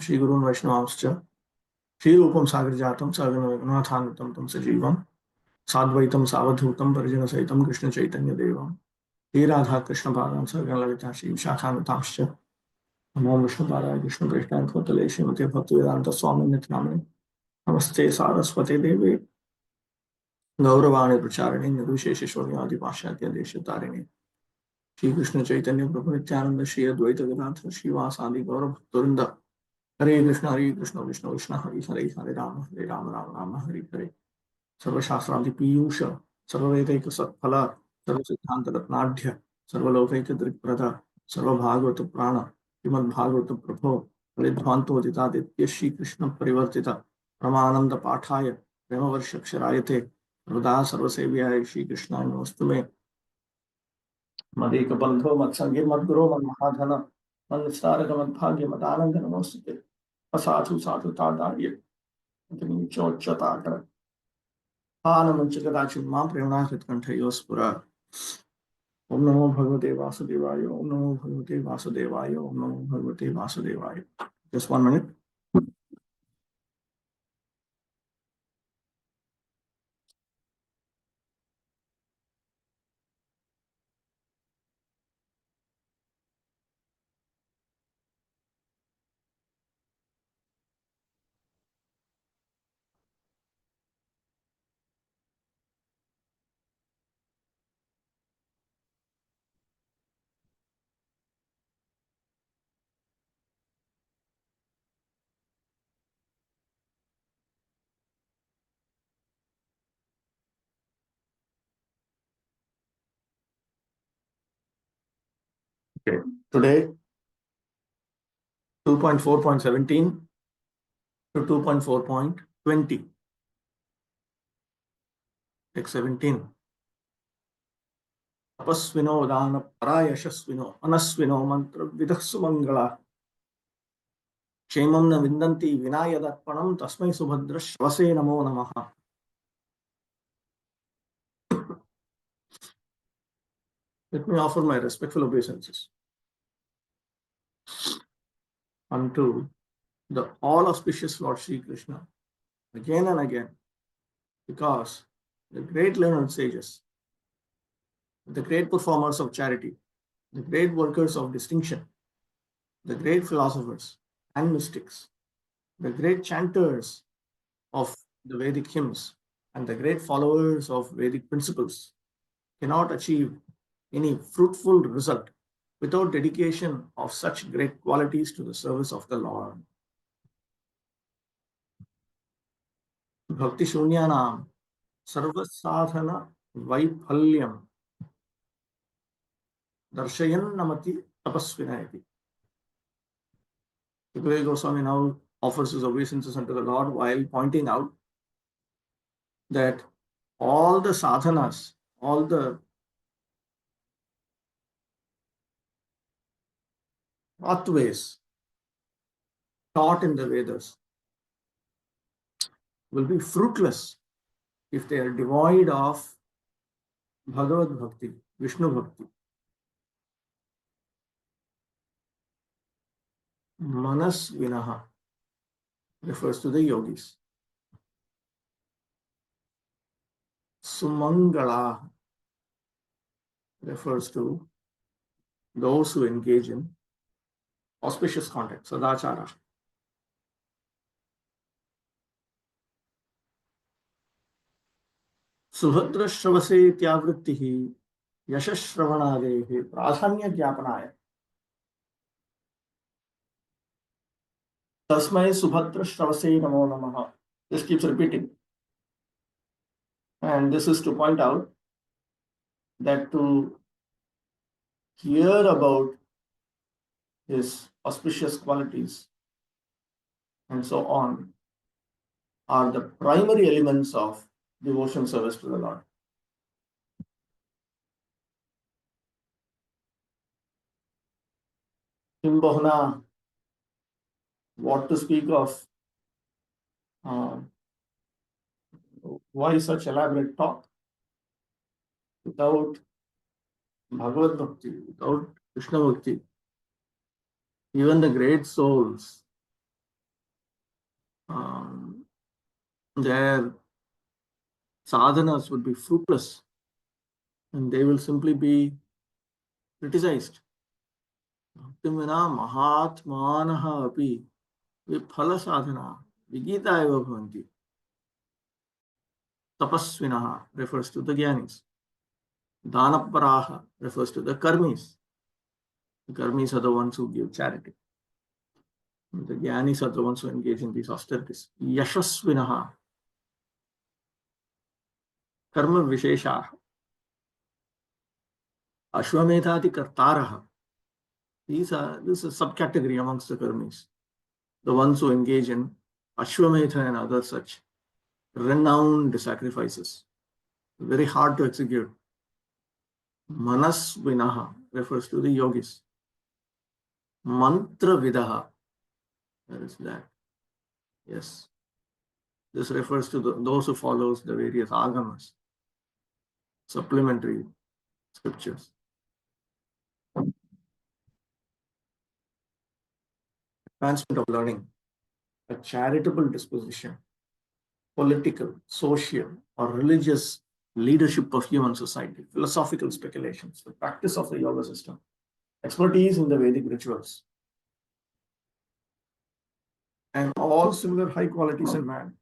Shri Gurun Vaishnavamscha Shri Rupam Sagar Jatam Sagana Raghunathanitam Tam Sajivam Sadvaitam Savadhutam Parjana Saitam Krishna Chaitanya Devam Shri Radha Krishna Padam Sagana Lalita Shri Shakhantamscha Namo Vishnu Padaya Krishna Prishna Kotale Srimati Bhakti-vedanta Swami Nityanamani Namaste Saraswati Devi Gauravani Pracharini Nirvisheshishwari Adi Pashatya Deshatarini Shri Krishna Chaitanya Prabhu Nityananda Shri Advaita Gadadhar Shri Vasadi Gaurav Bhaktarinda Hare Krishna Krishna Krishna Hare Hare Hare Rama Rama Hare Hare Sarvashashradi Piyusha Sarvavedic Satphala Sarvasiddhanta Ratnadhya Sarvalokaita Drikprada Sarvabhagavata Prana Srimad Bhagavata Prabhu Vidvan Ditaditya Shri Krishna Parivartita Ramananda Pathaya Premavarshakshirayate Rada Sarvasevyaya Shri Krishna Namastume Madeka Bandho Matsangir Madguru Mahadhana Manvistaraka Madbhagya Madananda Namostate Asathu Sathu Tadarya Chochata Panamanchakadachin Mam Premanahrit Kantayospura Om Namo Bhagavate Vasudevaya Om Namo Bhagavate Vasudevaya Om Namo Bhagavate Vasudevaya. Just 1 minute. Okay. Today 2.4.17 to 2.4.20. Take 17. Tapasvino Dana Parayashasvino Anasvino Mantra Vidaksu Mangala Kshemam na Vindanti Vinayadatpanam Tasmai Subhadra Shvase Namo Namaha. Let me offer my respectful obeisances unto the all auspicious Lord Sri Krishna again and again, because the great learned sages, the great performers of charity, the great workers of distinction, the great philosophers and mystics, the great chanters of the Vedic hymns, and the great followers of Vedic principles cannot achieve any fruitful result without dedication of such great qualities to the service of the Lord. Bhakti Shunyanam Sarvasadhana Vaiphalyam Darshayan Namati Tapasvinayati. Sukadeva Goswami now offers his obeisances unto the Lord while pointing out that all the sadhanas, all the pathways taught in the Vedas will be fruitless if they are devoid of Bhagavad Bhakti, Vishnu Bhakti. Manas Vinaha refers to the yogis. Sumangala refers to those who engage in auspicious conduct, sadachara. Subhadra Shravase Tyavrittihi Yashashravanadehi Pradhanya Jnapanaya. Tasmai Subhadra Shravase Namo Namaha. This keeps repeating. And this is to point out that to hear about his auspicious qualities and so on are the primary elements of devotion service to the Lord. Kimbahuna, what to speak of? Why such elaborate talk? Without Bhagavad Bhakti, without Krishna Bhakti, even the great souls their sadhanas would be fruitless and they will simply be criticized. Bhaktimina mahatmanaha api viphala sadhana vigita eva bhavanti. Tapasvinaha refers to the jnanis. Danaparaha refers to the karmis. The karmis are the ones who give charity. The jnanis are the ones who engage in these austerities. Yashasvinaha karma visheshaha ashwamethati kartaraha. This is a subcategory amongst the karmis. The ones who engage in ashwametha and other such renowned sacrifices. Very hard to execute. Manasvinaha refers to the yogis. Mantra vidaha. Where is that? Yes. This refers to those who follows the various agamas, supplementary scriptures. Advancement of learning, a charitable disposition, political, social, or religious leadership of human society, philosophical speculations, the practice of the yoga system, expertise in the Vedic rituals, and all similar high qualities in man.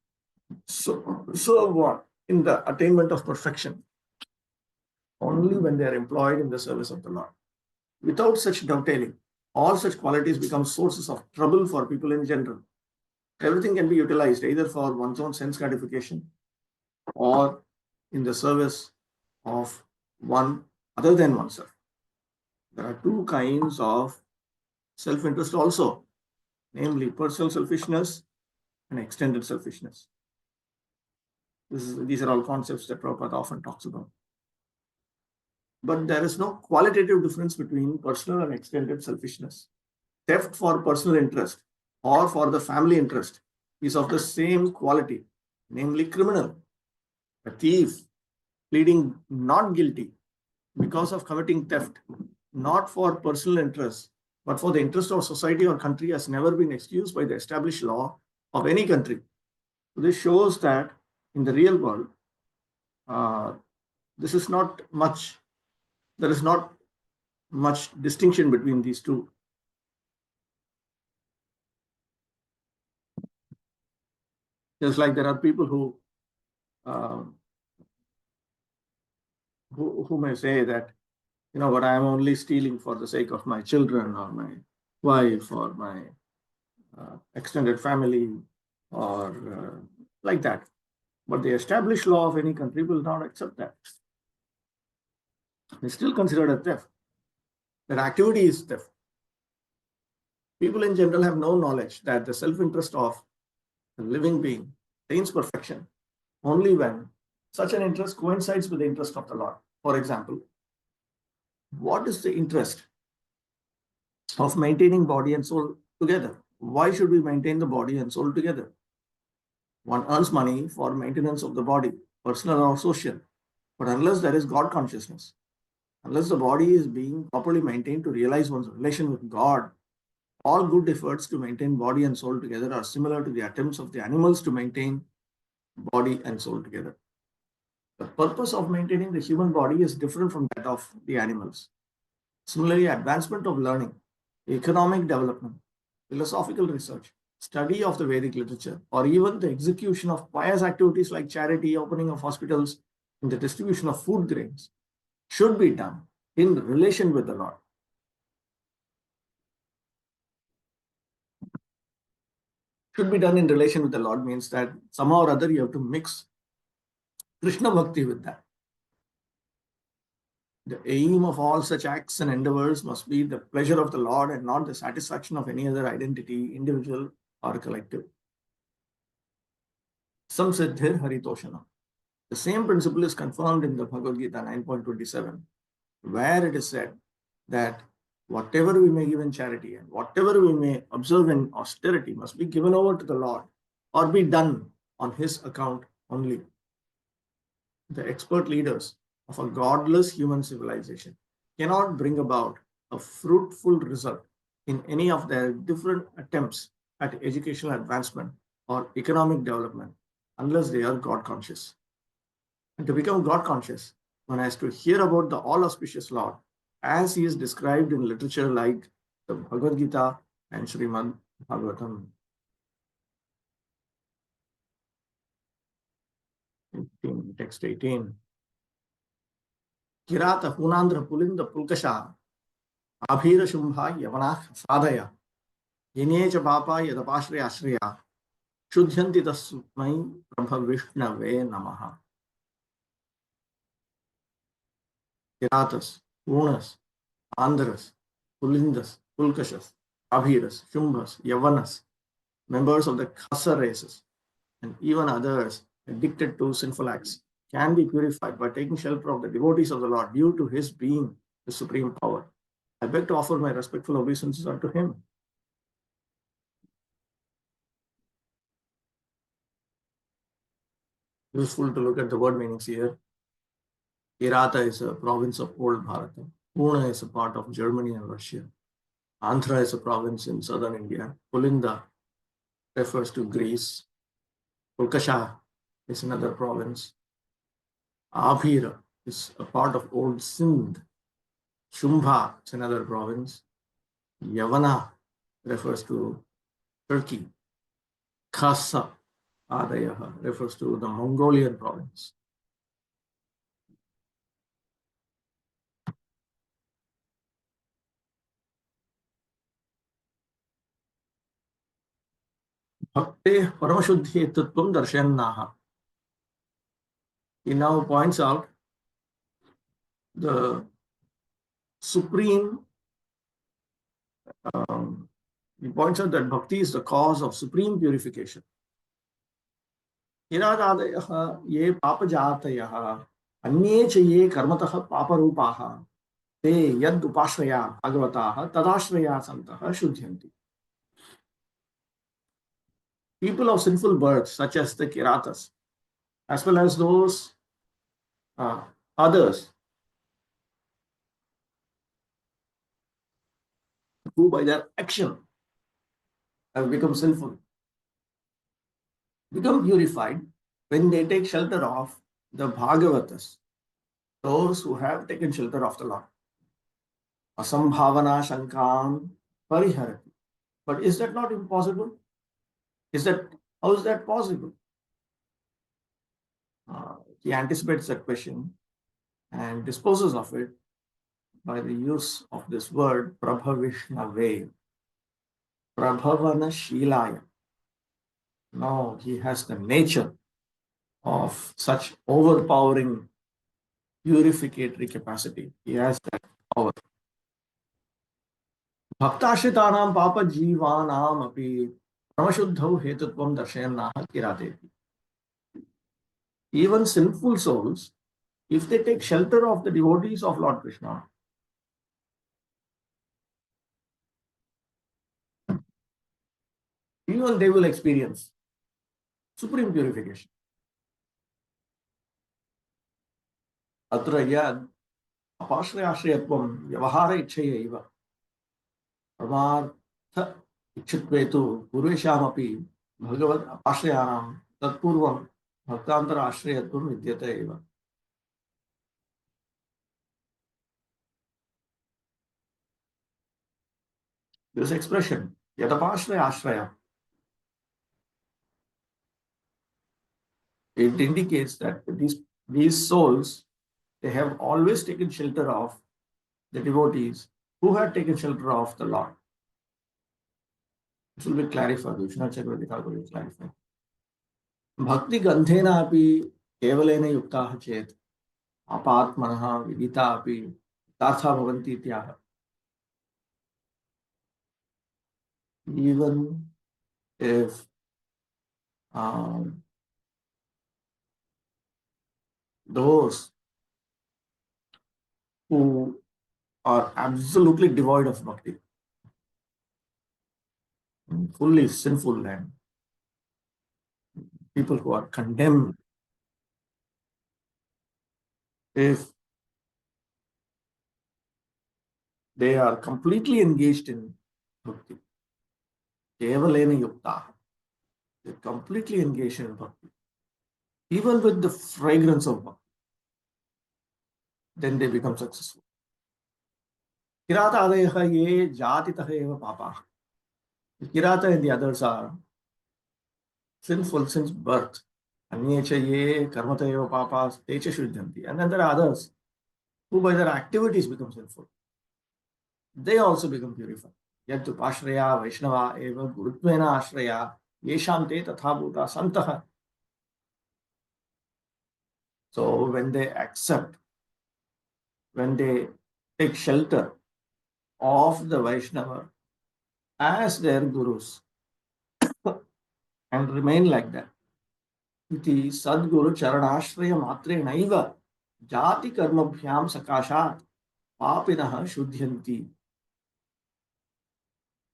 So what? In the attainment of perfection, only when they are employed in the service of the Lord. Without such dovetailing, all such qualities become sources of trouble for people in general. Everything can be utilized either for one's own sense gratification or in the service of one other than oneself. There are two kinds of self-interest also, namely personal selfishness and extended selfishness. These are all concepts that Prabhupada often talks about. But there is no qualitative difference between personal and extended selfishness. Theft for personal interest or for the family interest is of the same quality, namely criminal. A thief pleading not guilty because of committing theft, not for personal interest, but for the interest of society or country, has never been excused by the established law of any country. So this shows that in the real world, this is not much, there is not much distinction between these two. Just like there are people who may say that, you know what, I am only stealing for the sake of my children or my wife or my extended family or like that. But the established law of any country will not accept that. It's still considered a theft. That activity is theft. People in general have no knowledge that the self-interest of a living being attains perfection only when such an interest coincides with the interest of the Lord. For example, what is the interest of maintaining body and soul together? Why should we maintain the body and soul together? One earns money for maintenance of the body, personal or social. But unless there is God consciousness, unless the body is being properly maintained to realize one's relation with God, all good efforts to maintain body and soul together are similar to the attempts of the animals to maintain body and soul together. The purpose of maintaining the human body is different from that of the animals. Similarly, advancement of learning, economic development, philosophical research, study of the Vedic literature, or even the execution of pious activities like charity, opening of hospitals, and the distribution of food grains should be done in relation with the Lord. Should be done in relation with the Lord means that somehow or other you have to mix Krishna Bhakti with that. The aim of all such acts and endeavors must be the pleasure of the Lord and not the satisfaction of any other identity, individual or collective. Samsiddhir Haritoshana. The same principle is confirmed in the Bhagavad Gita 9.27, where it is said that whatever we may give in charity and whatever we may observe in austerity must be given over to the Lord or be done on His account only. The expert leaders of a godless human civilization cannot bring about a fruitful result in any of their different attempts at educational advancement or economic development unless they are God conscious. And to become God conscious, one has to hear about the all auspicious Lord as he is described in literature like the Bhagavad Gita and Srimad Bhagavatam. Text 18. Kirata Hunandra Pulinda Pulkasha Abhira Shumbha Yavanah Sadaya Yenecha Papa Yadapashri Ashriya Shudhyanti Tasmai Prabha Vishnave Namaha. Kiratas, Punas, Andhras, Pulindas, Pulkashas, Abhiras, Shumbhas, Yavanas, members of the Khasa races, and even others addicted to sinful acts can be purified by taking shelter of the devotees of the Lord due to his being the supreme power. I beg to offer my respectful obeisances unto him. Useful to look at the word meanings here. Kirata is a province of old Bharata. Pune is a part of Germany and Russia. Andhra is a province in southern India. Pulinda refers to Greece. Pulkasha is another province. Abhira is a part of old Sindh. Shumbha is another province. Yavana refers to Turkey. Khasa Adayaha refers to the Mongolian province. Bhakte Paramashuddhi Tattvam Darshannaha. He now points out the supreme, he points out that bhakti is the cause of supreme purification. Hiradadayaha ye papajatayaha अन्ये च ये कर्मतः पापरूपाः ते यद् उपाश्रया भगवताः तदाश्रया सन्तः शुध्यन्ति. People of sinful birth, such as the Kiratas, as well as those others who by their action have become sinful, become purified when they take shelter of the Bhagavatas, those who have taken shelter of the Lord. Asambhavana shankam pariharati. But is that not impossible? How is that possible? He anticipates that question and disposes of it by the use of this word Prabhavishnave, Prabhavana Shilaya. No, he has the nature of such overpowering purificatory capacity. He has that power. Bhaktashitanam papa jivanam api pramashuddhau hetutvam darshayannaha kirateti. Even sinful souls, if they take shelter of the devotees of Lord Krishna, even they will experience supreme purification. Atra yad apashrayashrayatvam vyavahara ichchayaiva parmartha ichchitvetu purveshamapi bhagavad apashrayanam tatpurvam bhaktantara ashrayatvam vidyate eva. This expression, yadapashraya ashraya, it indicates that these souls, they have always taken shelter of the devotees who had taken shelter of the Lord. It will be clarified. Vishnu Chakravarti Thakur will clarify. Bhakti gandhena api kevalena yuktaha chet apatmanaha vidita api tartha bhavanti ityaha. Even if those who are absolutely devoid of bhakti, fully sinful, and people who are condemned, if they are completely engaged in bhakti, kevalena yuktaha, They're completely engaged in bhakti, even with the fragrance of bhakti. Then they become successful. Kirata ye jatitah eva papa. The Kirata and the others are sinful since birth. Anyecha ye karmata eva papas techa shuddhanti. And then there are others who by their activities become sinful. They also become purified. Yattu pashraya vaishnava eva gurutvena ashraya yesham te tatha bhuta santah. So when they accept, when they take shelter of the Vaishnava as their gurus and remain like that, iti sadguru charanashraya matrenaiva jati karmabhyam sakashat papinah shuddhyanti.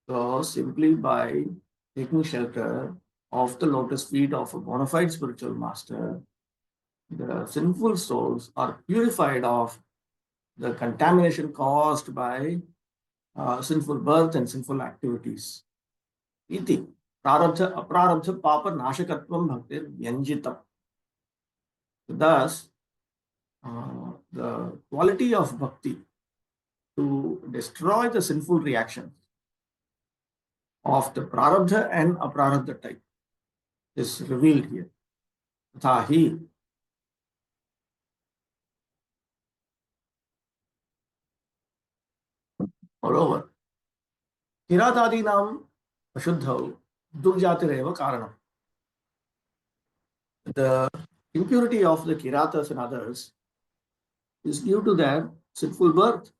So simply by taking shelter of the lotus feet of a bona fide spiritual master, the sinful souls are purified of the contamination caused by sinful birth and sinful activities. Iti prarabdha aprarabdha papa nashakatvam bhaktir vyanjitam. Thus, the quality of bhakti to destroy the sinful reactions of the prarabdha and aprarabdha type is revealed here. Tahi. Moreover, kiratadinam ashuddhau durjatireva karanam. The impurity of the kiratas and others is due to their sinful birth.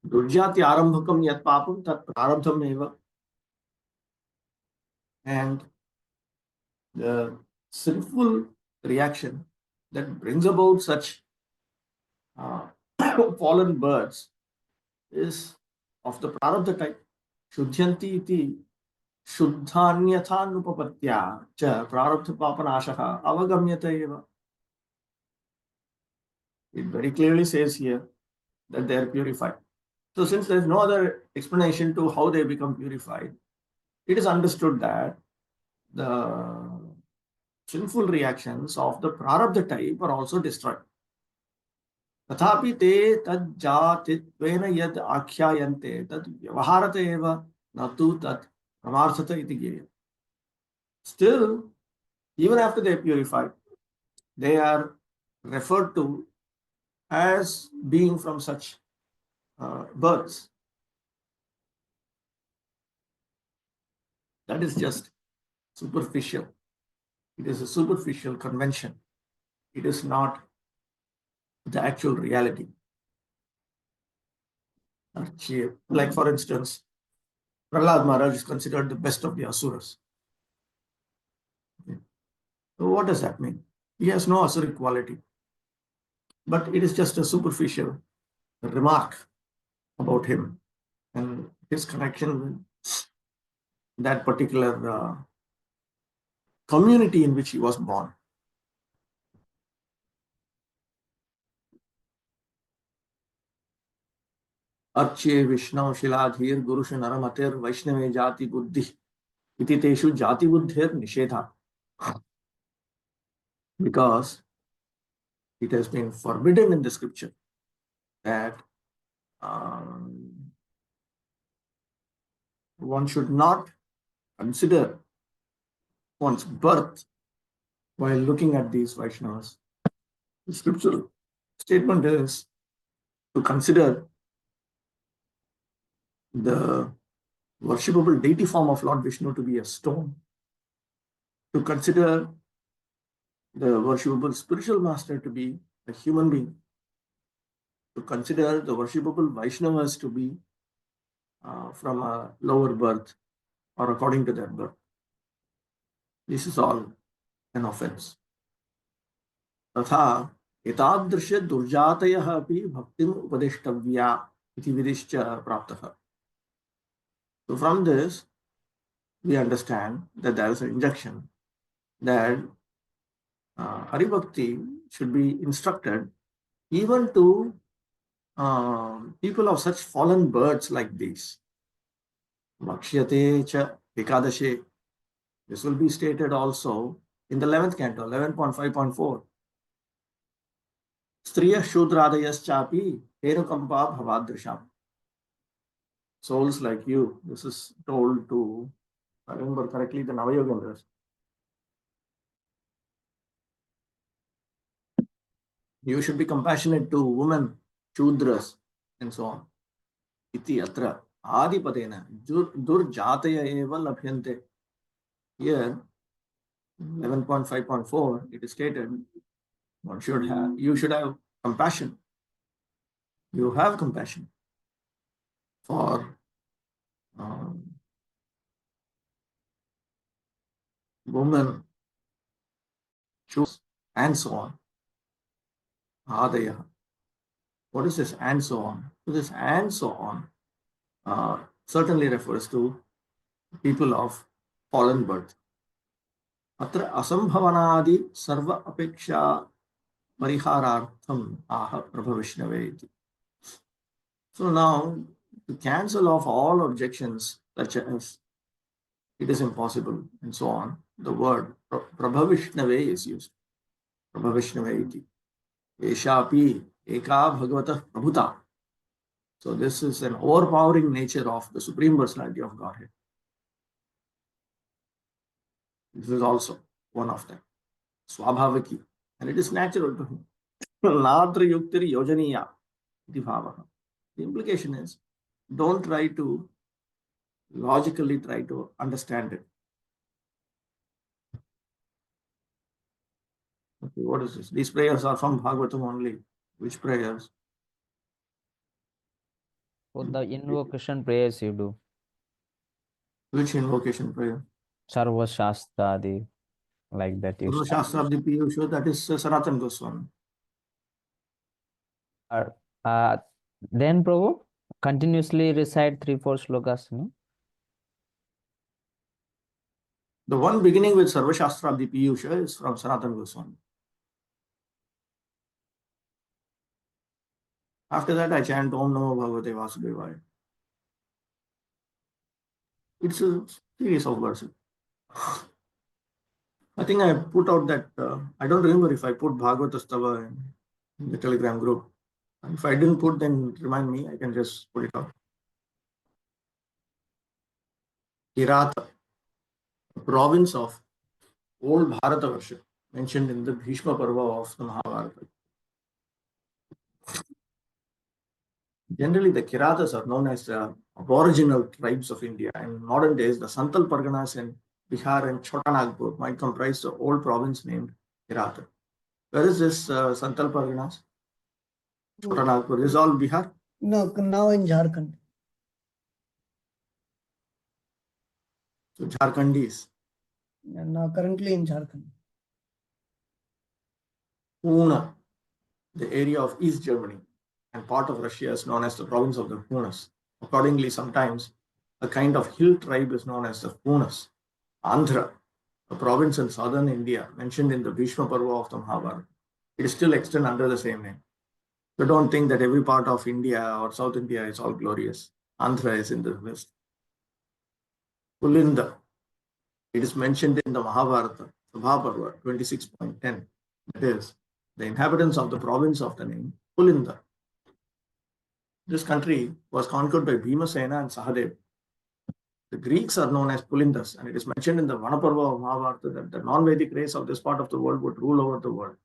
Durjati arambhakam yat papam tat prarabdham eva. And the sinful reaction that brings about such fallen birds is of the prarabdha type. Shuddhyanti iti shuddhanyathanupapatya cha prarabdha papanashaha avagamyata eva. It very clearly says here that they are purified. So since there is no other explanation to how they become purified, it is understood that the sinful reactions of the prarabdha type are also destroyed. तथापि ते तद् जातित्वेन यद् आख्यायन्ते तद् व्यवहारत एव न तु तत् परमार्थत इति ज्ञेयम्. Still, even after they are purified, they are referred to as being from such births. That is just superficial. It is a superficial convention. It is not the actual reality. Like for instance, Prahlad Maharaj is considered the best of the asuras. Okay. So what does that mean? He has no asuric quality. But it is just a superficial remark about him and his connection with that particular community in which he was born. Arche Vishnu Shiladhir Gurusha Naramatir Vaishnave Jati Buddhi Iti Teshu Jati Buddhir Nishedha. Because it has been forbidden in the scripture that one should not consider one's birth while looking at these Vaishnavas. The scriptural statement is to consider the worshipable deity form of Lord Vishnu to be a stone, to consider the worshipable spiritual master to be a human being, to consider the worshipable Vaishnavas to be from a lower birth or according to their birth. This is all an offense. तथा एतादृश दुर्जातयः अपि भक्तिम् उपदेष्टव्या इति विदिश्च प्राप्तः. So from this, we understand that there is an injunction that Hari Bhakti should be instructed even to people of such fallen birds like these. Bhakshyate cha ekadashe. This will be stated also in the 11th canto, 11.5.4. Striya Shudradayaschapi Henukampa Bhavadrisham. Souls like you. This is told to, I remember correctly, the Navayogendras. You should be compassionate to women, Shudras, and so on. Iti atra Adipadena Durjataya eva labhyante. Here, 11.5.4, it is stated you should have compassion. You have compassion for women, Jews, and so on. Adaya. What is this and so on? This and so on certainly refers to people of fallen birth. Atra asambhavanadi sarva apeksha pariharartham aha prabhavishnave. So now, to cancel off all objections such as it is impossible and so on, the word prabhavishnave is used. Prabhavishnave iti. Eshapi eka bhagavata prabhuta. So this is an overpowering nature of the Supreme Personality of Godhead. This is also one of them. Swabhavaki. And it is natural to him. Nadra yuktiri yojaniya iti bhavaha. The implication is, don't try to logically try to understand it. Okay, what is this? These prayers are from Bhagavatam only. Which prayers? For the invocation prayers you do. Which invocation prayer? Sarva Shastradi, like that. Sarva Shastra Abdi Piyusha, that is Sanatana Goswami. Then Prabhu, continuously recite 3-4 slokas, no? The one beginning with Sarva Shastra Abdi Piyusha is from Sanatana Goswami. After that, I chant Om Namo Bhagavate Vasudevaya. It's a series of verses. I think I put out that, I don't remember if I put Bhagavata Stava in the Telegram group. If I didn't put, then remind me, I can just put it out. Kirata, the province of old Bharatavarsha, mentioned in the Bhishma Parva of the Mahabharata. Generally, the Kiratas are known as the aboriginal tribes of India. In modern days, the Santal Parganas in Bihar and Chota Nagpur might comprise the old province named Kirata. Where is this Santal Parganas? Chota Nagpur. Is all Bihar? No, now in Jharkhand. So Jharkhandis. Now currently in Jharkhand. Pune, the area of East Germany and part of Russia is known as the province of the Hunas. Accordingly, sometimes a kind of hill tribe is known as the Hunas. Andhra, a province in southern India mentioned in the Bhishma Parva of the Mahabharata. It is still extant under the same name. So don't think that every part of India or South India is all glorious. Andhra is in the west. Pulinda, it is mentioned in the Mahabharata, Sabha Parva 26.10. That is, the inhabitants of the province of the name Pulinda. This country was conquered by Bhimasena and Sahadev. The Greeks are known as Pulindas, and it is mentioned in the Vanaparva of Mahabharata that the non-Vedic race of this part of the world would rule over the world.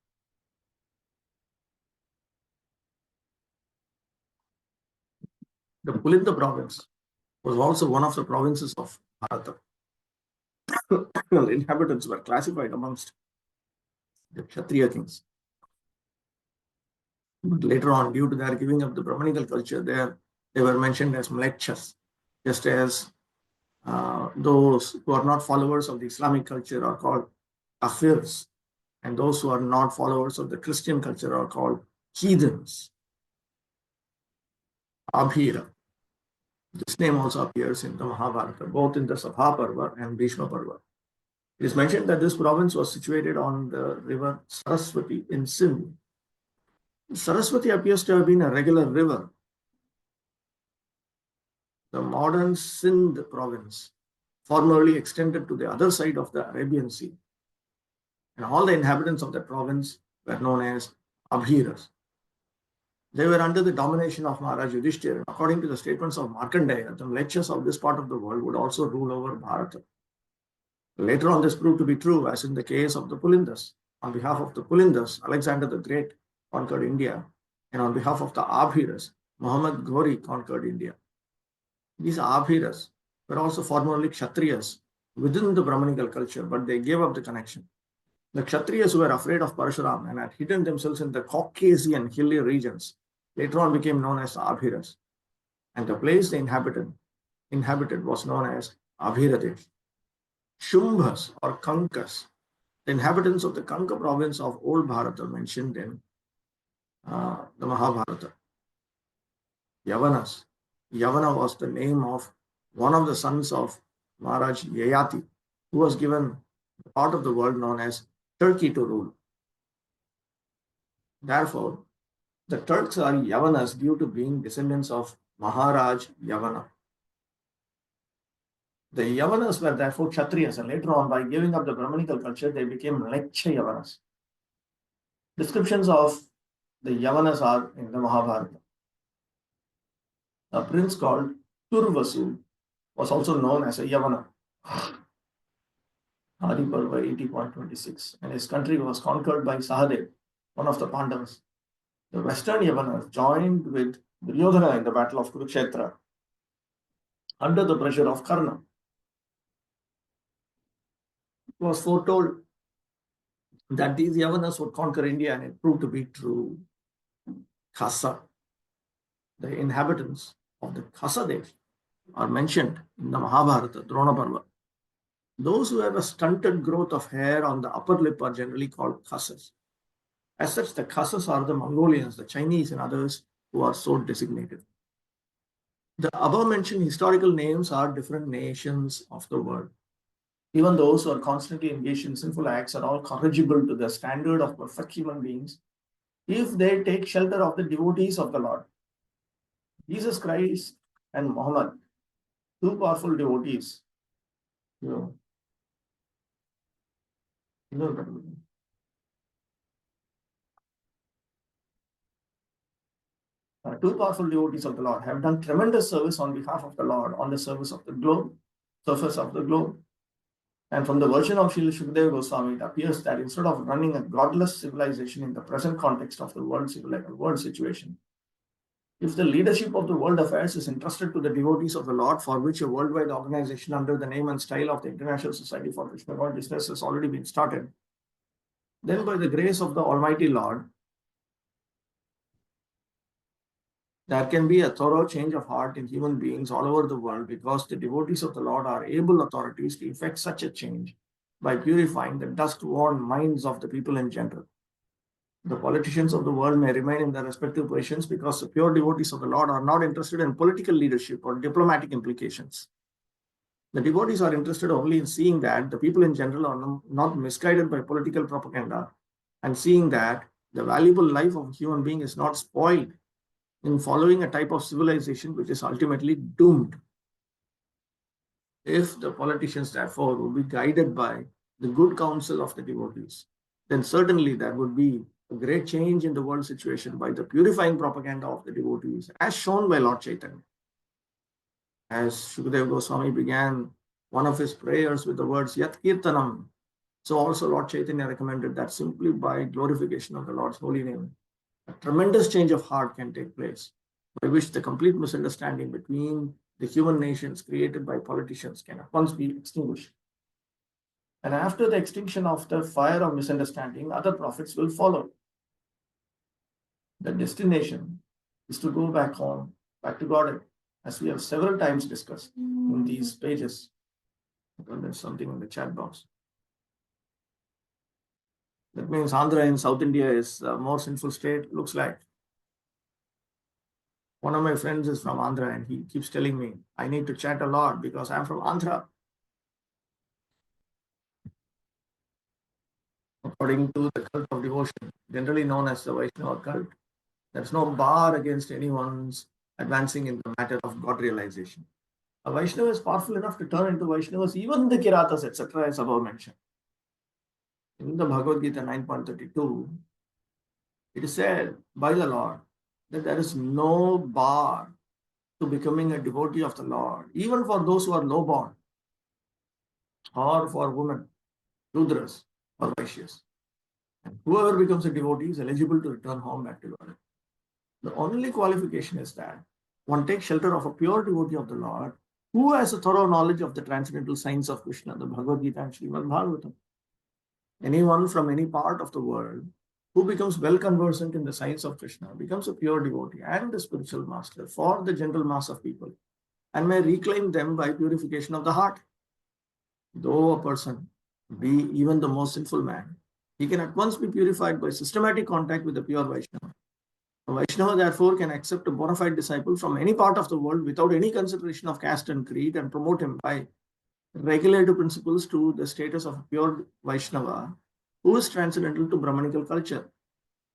The Pulinda province was also one of the provinces of Bharata. The inhabitants were classified amongst the Kshatriya kings. But later on, due to their giving up the Brahmanical culture, they were mentioned as Mlecchas, just as those who are not followers of the Islamic culture are called Kafirs, and those who are not followers of the Christian culture are called heathens. Abhira. This name also appears in the Mahabharata, both in the Sabha Parva and Bhishma Parva. It is mentioned that this province was situated on the river Saraswati in Sindh. Saraswati appears to have been a regular river. the modern Sindh province, formerly extended to the other side of the Arabian Sea. And all the inhabitants of that province were known as Abhiras. They were under the domination of Maharaj Yudhishthira. According to the statements of Markandeya, the Mlecchas of this part of the world would also rule over Bharata. Later on, this proved to be true, as in the case of the Pulindas. On behalf of the Pulindas, Alexander the Great conquered India, and on behalf of the Abhiras, Muhammad Ghori conquered India. These Abhiras were also formerly Kshatriyas within the Brahmanical culture, but they gave up the connection. The Kshatriyas who were afraid of Parashuram and had hidden themselves in the Caucasian hilly regions later on became known as Abhiras, and the place they inhabited was known as Abhiradesh. Shumbhas or Kankas, the inhabitants of the Kanka province of Old Bharata mentioned in the Mahabharata. Yavanas. Yavana was the name of one of the sons of Maharaj Yayati, who was given the part of the world known as Turkey to rule. Therefore, the Turks are Yavanas due to being descendants of Maharaj Yavana. The Yavanas were therefore Kshatriyas, and later on, by giving up the Brahmanical culture, they became Mleccha Yavanas. Descriptions of the Yavanas are in the Mahabharata. A prince called Turvasu was also known as a Yavana. Adi Parva 80.26, and his country was conquered by Sahadev, one of the Pandavas. The Western Yavanas joined with Duryodhana in the battle of Kurukshetra under the pressure of Karna. It was foretold that these Yavanas would conquer India, and it proved to be true. Khasa, the inhabitants of the Khasa Desh, are mentioned in the Mahabharata, Drona Parva. Those who have a stunted growth of hair on the upper lip are generally called Khasas. As such, the Khasas are the Mongolians, the Chinese, and others who are so designated. The above mentioned historical names are different nations of the world. Even those who are constantly engaged in sinful acts are all corrigible to the standard of perfect human beings if they take shelter of the devotees of the Lord. Jesus Christ and Muhammad, two powerful devotees, two powerful devotees of the Lord have done tremendous service on behalf of the Lord on the surface of the globe. And from the version of Srila Shukadeva Goswami, it appears that instead of running a godless civilization in the present context of the world situation, if the leadership of the world affairs is entrusted to the devotees of the Lord, for which a worldwide organization under the name and style of the International Society for Krishna Consciousness has already been started, then by the grace of the Almighty Lord, there can be a thorough change of heart in human beings all over the world, because the devotees of the Lord are able authorities to effect such a change by purifying the dust-worn minds of the people in general. The politicians of the world may remain in their respective positions because the pure devotees of the Lord are not interested in political leadership or diplomatic implications. The devotees are interested only in seeing that the people in general are not misguided by political propaganda, and seeing that the valuable life of a human being is not spoiled in following a type of civilization which is ultimately doomed. If the politicians, therefore, would be guided by the good counsel of the devotees, then certainly there would be a great change in the world situation by the purifying propaganda of the devotees, as shown by Lord Chaitanya. As Shukadeva Goswami began one of his prayers with the words Yat Kirtanam, so also Lord Chaitanya recommended that simply by glorification of the Lord's holy name, a tremendous change of heart can take place, by which the complete misunderstanding between the human nations created by politicians can at once be extinguished. And after the extinction of the fire of misunderstanding, other prophets will follow. The destination is to go back home, back to Godhead, as we have several times discussed in these pages. There's something in the chat box. That means Andhra in South India is a more sinful state, looks like. One of my friends is from Andhra, and he keeps telling me, I need to chant a lot because I'm from Andhra. According to the cult of devotion, generally known as the Vaishnava cult, there's no bar against anyone's advancing in the matter of God realization. A Vaishnava is powerful enough to turn into Vaishnavas, even the Kiratas, etc., as above mentioned. In the Bhagavad Gita 9.32, it is said by the Lord that there is no bar to becoming a devotee of the Lord, even for those who are low-born, or for women, Rudras, or Vaishyas. And whoever becomes a devotee is eligible to return home back to Lord. The only qualification is that one takes shelter of a pure devotee of the Lord who has a thorough knowledge of the transcendental signs of Krishna, the Bhagavad Gita and Srimad Bhagavatam. Anyone from any part of the world who becomes well conversant in the science of Krishna becomes a pure devotee and a spiritual master for the general mass of people and may reclaim them by purification of the heart. Though a person be even the most sinful man, he can at once be purified by systematic contact with the pure Vaishnava. A Vaishnava, therefore, can accept a bona fide disciple from any part of the world without any consideration of caste and creed and promote him by regulative principles to the status of a pure Vaishnava who is transcendental to Brahmanical culture.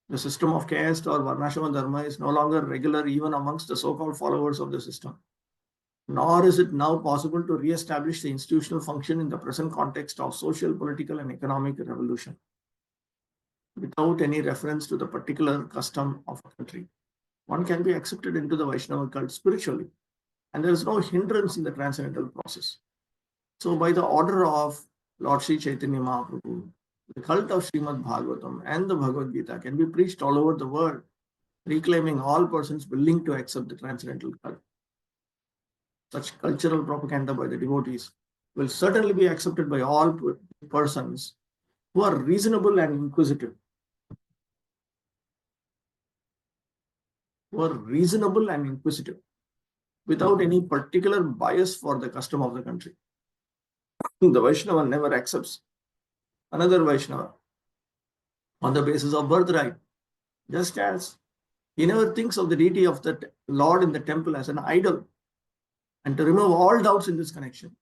The system of caste or Varnashama Dharma is no longer regular even amongst the so-called followers of the system. Nor is it now possible to re-establish the institutional function in the present context of social, political, and economic revolution without any reference to the particular custom of a country. One can be accepted into the Vaishnava cult spiritually, and there is no hindrance in the transcendental process. So, by the order of Lord Sri Chaitanya Mahaprabhu, the cult of Srimad Bhagavatam and the Bhagavad Gita can be preached all over the world, reclaiming all persons willing to accept the transcendental cult. Such cultural propaganda by the devotees will certainly be accepted by all persons who are reasonable and inquisitive. Without any particular bias for the custom of the country. The Vaishnava never accepts another Vaishnava on the basis of birthright, just as he never thinks of the deity of the Lord in the temple as an idol. And to remove all doubts in this connection,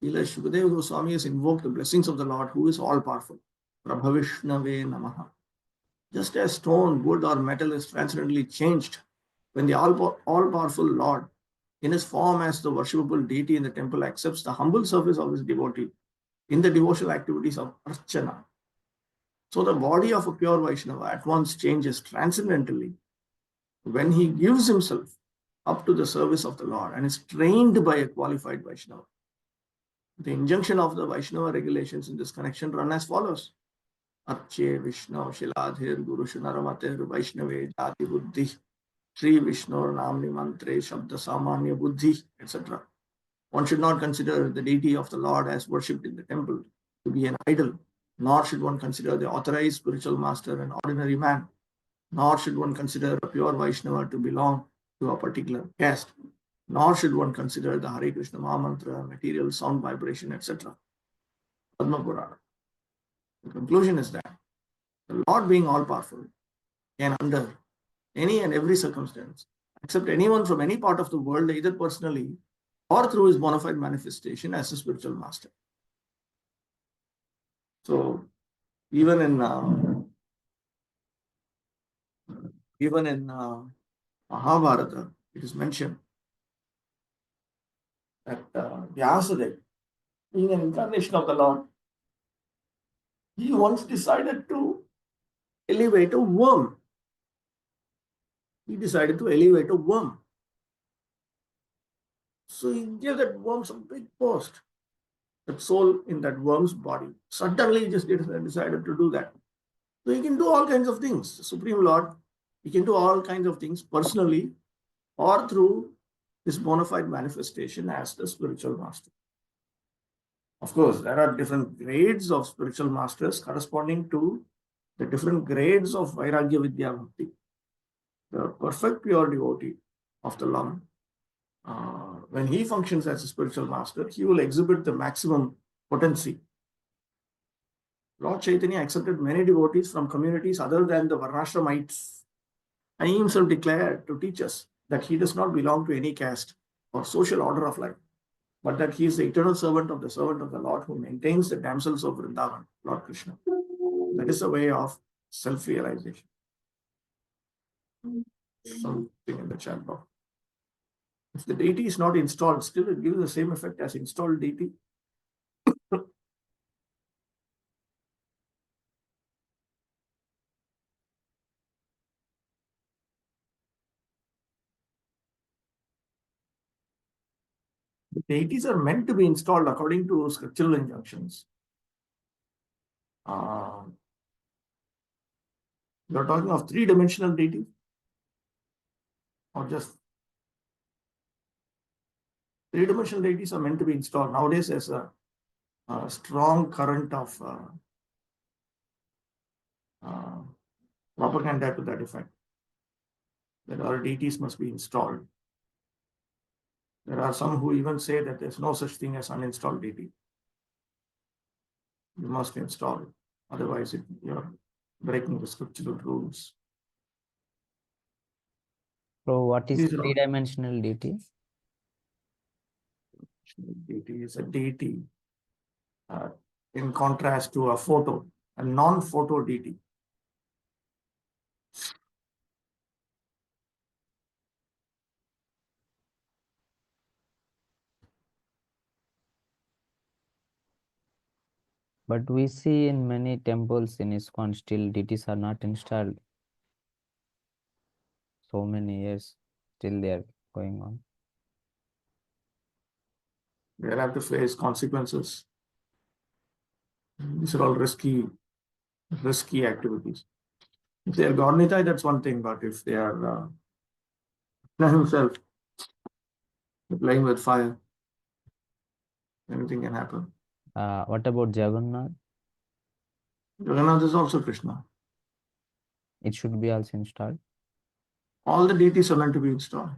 Srila Shukadeva Goswami has invoked the blessings of the Lord who is all-powerful. Prabhavishnave Namaha. Just as stone, wood, or metal is transcendently changed when the all-powerful Lord, in his form as the worshipable deity in the temple, accepts the humble service of his devotee in the devotional activities of Archana. So the body of a pure Vaishnava at once changes transcendentally when he gives himself up to the service of the Lord and is trained by a qualified Vaishnava. The injunction of the Vaishnava regulations in this connection run as follows. Arche Vishnu Shiladhir Guru Shunaramatir Vaishnave Jati Buddhi Sri Vishnu Namni Mantre Shabda Samanya Buddhi, etc. One should not consider the deity of the Lord as worshipped in the temple to be an idol, nor should one consider the authorized spiritual master an ordinary man, nor should one consider a pure Vaishnava to belong to a particular caste, nor should one consider the Hare Krishna Mahamantra, material sound vibration, etc. Padma Purana. The conclusion is that the Lord, being all-powerful, can under any and every circumstance accept anyone from any part of the world, either personally or through his bona fide manifestation as a spiritual master. So even in Mahabharata, it is mentioned that Vyasadeva, being an incarnation of the Lord, he once decided to elevate a worm. So he gave that worm some big post, that soul in that worm's body. Suddenly he just decided to do that. So he can do all kinds of things. The Supreme Lord, he can do all kinds of things personally or through his bona fide manifestation as the spiritual master. Of course, there are different grades of spiritual masters corresponding to the different grades of Vairagya Vidya Bhakti. The perfect pure devotee of the Lord, when he functions as a spiritual master, he will exhibit the maximum potency. Lord Chaitanya accepted many devotees from communities other than the Varnashramites, and he himself declared to teach us that he does not belong to any caste or social order of life, but that he is the eternal servant of the Lord who maintains the damsels of Vrindavan, Lord Krishna. That is the way of self-realization. Something in the chat box. If the deity is not installed, still it gives the same effect as installed deity. The deities are meant to be installed according to scriptural injunctions. You're talking of three-dimensional deity, or just three-dimensional deities are meant to be installed. Nowadays, there's a strong current of propaganda to that effect, that our deities must be installed. There are some who even say that there's no such thing as uninstalled deity. You must install it, otherwise you're breaking the scriptural rules. So what is These are all- three-dimensional deity? Deity is a deity in contrast to a photo, a non-photo deity. But we see in many temples in ISKCON still deities are not installed. So many years still they are going on. They'll have to face consequences. These are all risky activities. If they are Gaurnitai, that's one thing, but if they are himself playing with fire, anything can happen. What about Jagannath? Jagannath is also Krishna. It should be also installed. All the deities are meant to be installed.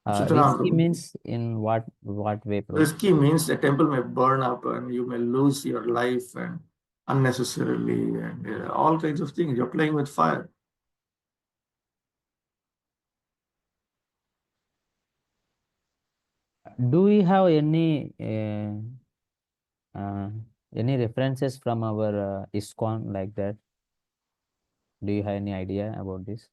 Risky means in what way, Prabhu? Risky means the temple may burn up and you may lose your life and unnecessarily and all kinds of things. You're playing with fire. Do we have any references from our ISKCON like that? Do you have any idea about this?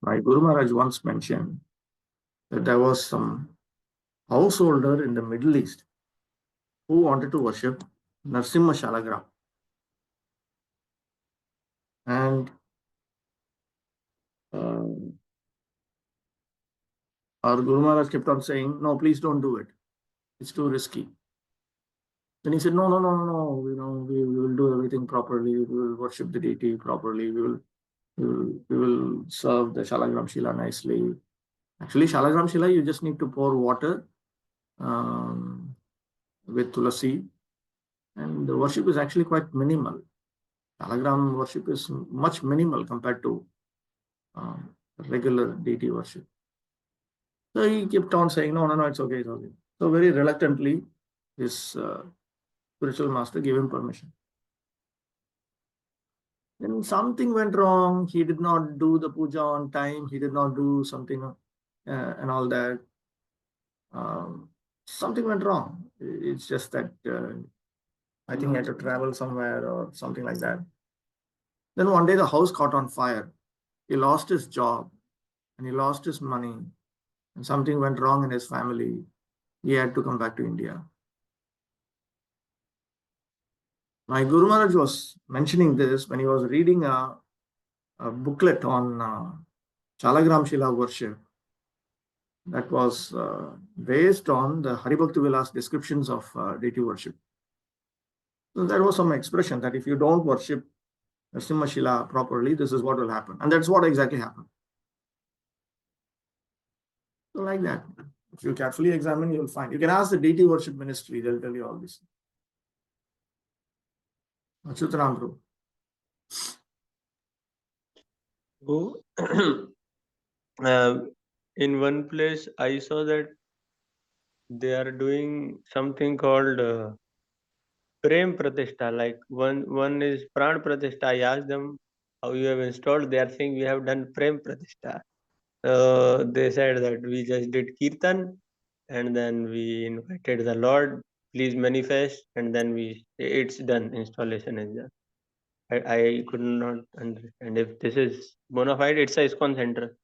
My Guru Maharaj once mentioned that there was some householder in the Middle East who wanted to worship Narsimha Shalagram. And our Guru Maharaj kept on saying, no, please don't do it. It's too risky. Then he said, no, we will do everything properly. We will worship the deity properly. We will serve the Shalagram Shila nicely. Actually, Shalagram Shila, you just need to pour water with tulasi. And the worship is actually quite minimal. Shalagram worship is much minimal compared to regular deity worship. So he kept on saying, no, it's okay, it's okay. So very reluctantly, his spiritual master gave him permission. Then something went wrong. He did not do the puja on time. He did not do something and all that. Something went wrong. It's just that I think he had to travel somewhere or something like that. Then one day the house caught on fire. He lost his job and he lost his money. And something went wrong in his family. He had to come back to India. My Guru Maharaj was mentioning this when he was reading a booklet on Shalagram Shila worship that was based on the Haribhakti Vilas descriptions of deity worship. So there was some expression that if you don't worship Narsimha Shila properly, this is what will happen. And that's what exactly happened. So like that, if you carefully examine, you'll find. You can ask the deity worship ministry, they'll tell you all this. Achyutaram Prabhu. In one place, I saw that they are doing something called Prem Pratishtha. Like one is Pran Pratishtha. I asked them how you have installed. They are saying we have done Prem Pratishtha. So they said that we just did Kirtan and then we invited the Lord, please manifest, and then it's done, installation is done. I could not understand. If this is bona fide, it's a ISKCON center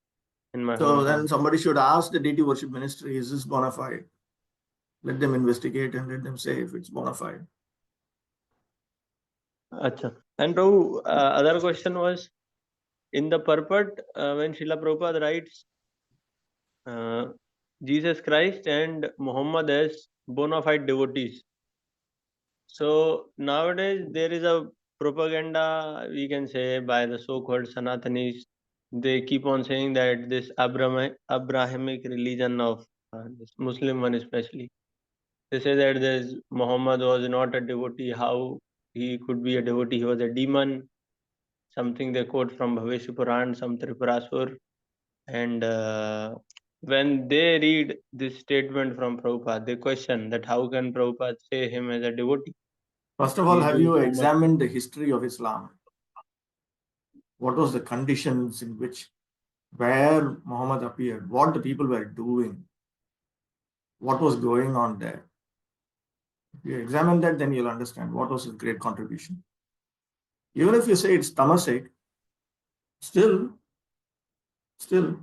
in my So then hometown. somebody should ask the deity worship ministry, is this bona fide? Let them investigate and let them say if it's bona fide. Acha. And Prabhu, other question was, in the purport, when Srila Prabhupada writes Jesus Christ and Muhammad as bona fide devotees. So nowadays there is a propaganda, we can say, by the so-called Sanatanis. They keep on saying that this Abrahamic religion of this Muslim one especially, they say that this Muhammad was not a devotee. How he could be a devotee? He was a demon. Something they quote from Bhaveshya Puran, some Tripurasur. And when they read this statement from Prabhupada, they question that how can Prabhupada say him as a devotee? First of all, He have doing you so much. examined the history of Islam? What was the conditions in which, where Muhammad appeared, what the people were doing, what was going on there? If you examine that, then you'll understand what was his great contribution. Even if you say it's tamasic, still, it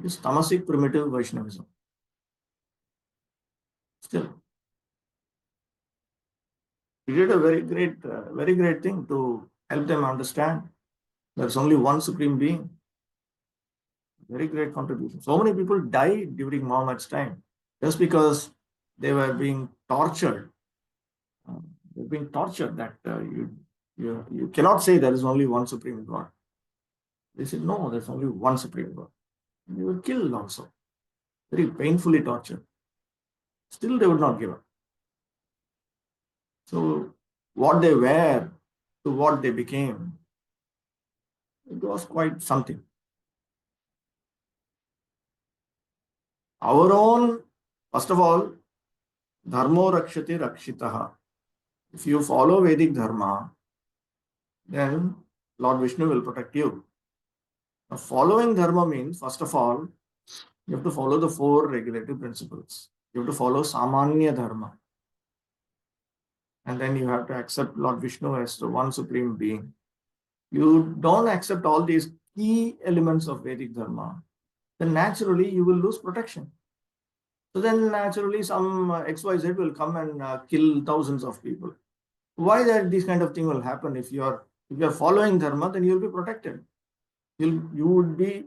is tamasic primitive Vaishnavism. Still, he did a very great thing to help them understand there's only one supreme being. Very great contribution. So many people died during Muhammad's time just because they were being tortured. They're being tortured that you cannot say there is only one supreme God. They said, no, there's only one supreme God. And they were killed also, very painfully tortured. Still, they would not give up. So, what they were to what they became, it was quite something. Our own, first of all, dharmo rakshati rakshitaha. If you follow Vedic dharma, then Lord Vishnu will protect you. Now, following dharma means, first of all, you have to follow the four regulative principles. You have to follow samanya dharma. And then you have to accept Lord Vishnu as the one supreme being. You don't accept all these key elements of Vedic dharma, then naturally you will lose protection. So then naturally some XYZ will come and kill thousands of people. Why that this kind of thing will happen? If you are following dharma, then you will be protected. You would be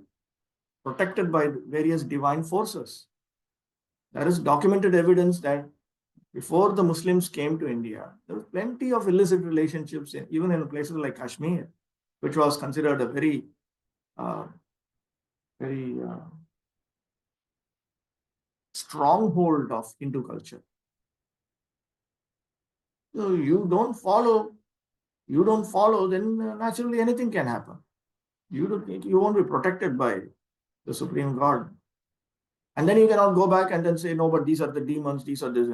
protected by various divine forces. There is documented evidence that before the Muslims came to India, there was plenty of illicit relationships, even in places like Kashmir, which was considered a very stronghold of Hindu culture. So you don't follow, then naturally anything can happen. You won't be protected by the Supreme God. And then you cannot go back and then say, no, but these are the demons, these are this,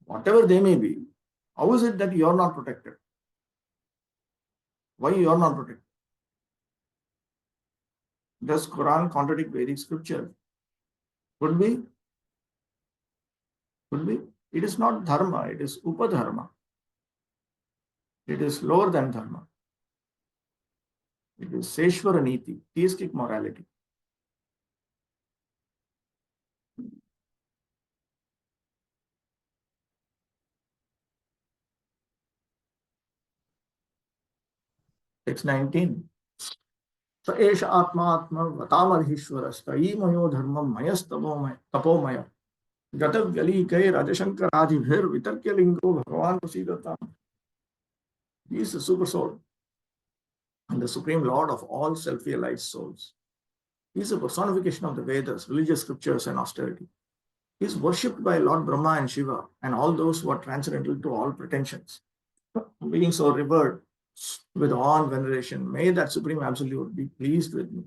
Whatever they may be, how is it that you are not protected? Why you are not protected? Does Quran contradict Vedic scripture? Could be. It is not dharma, it is upadharma. It is lower than dharma. It is Seshvara Niti, theistic morality. Text 19. So Esha Atma Atma Vatamadhishwarasta Imayo Dharmam Mayastapomaya Gatav Gali Kai Rajashankaradhibhir Vitarkyalingo Bhagavan Prasidata. He is the super soul and the supreme lord of all self-realized souls. He is a personification of the Vedas, religious scriptures, and austerity. He is worshipped by Lord Brahma and Shiva and all those who are transcendental to all pretensions. Being so revered with awe and veneration, may that Supreme Absolute be pleased with me.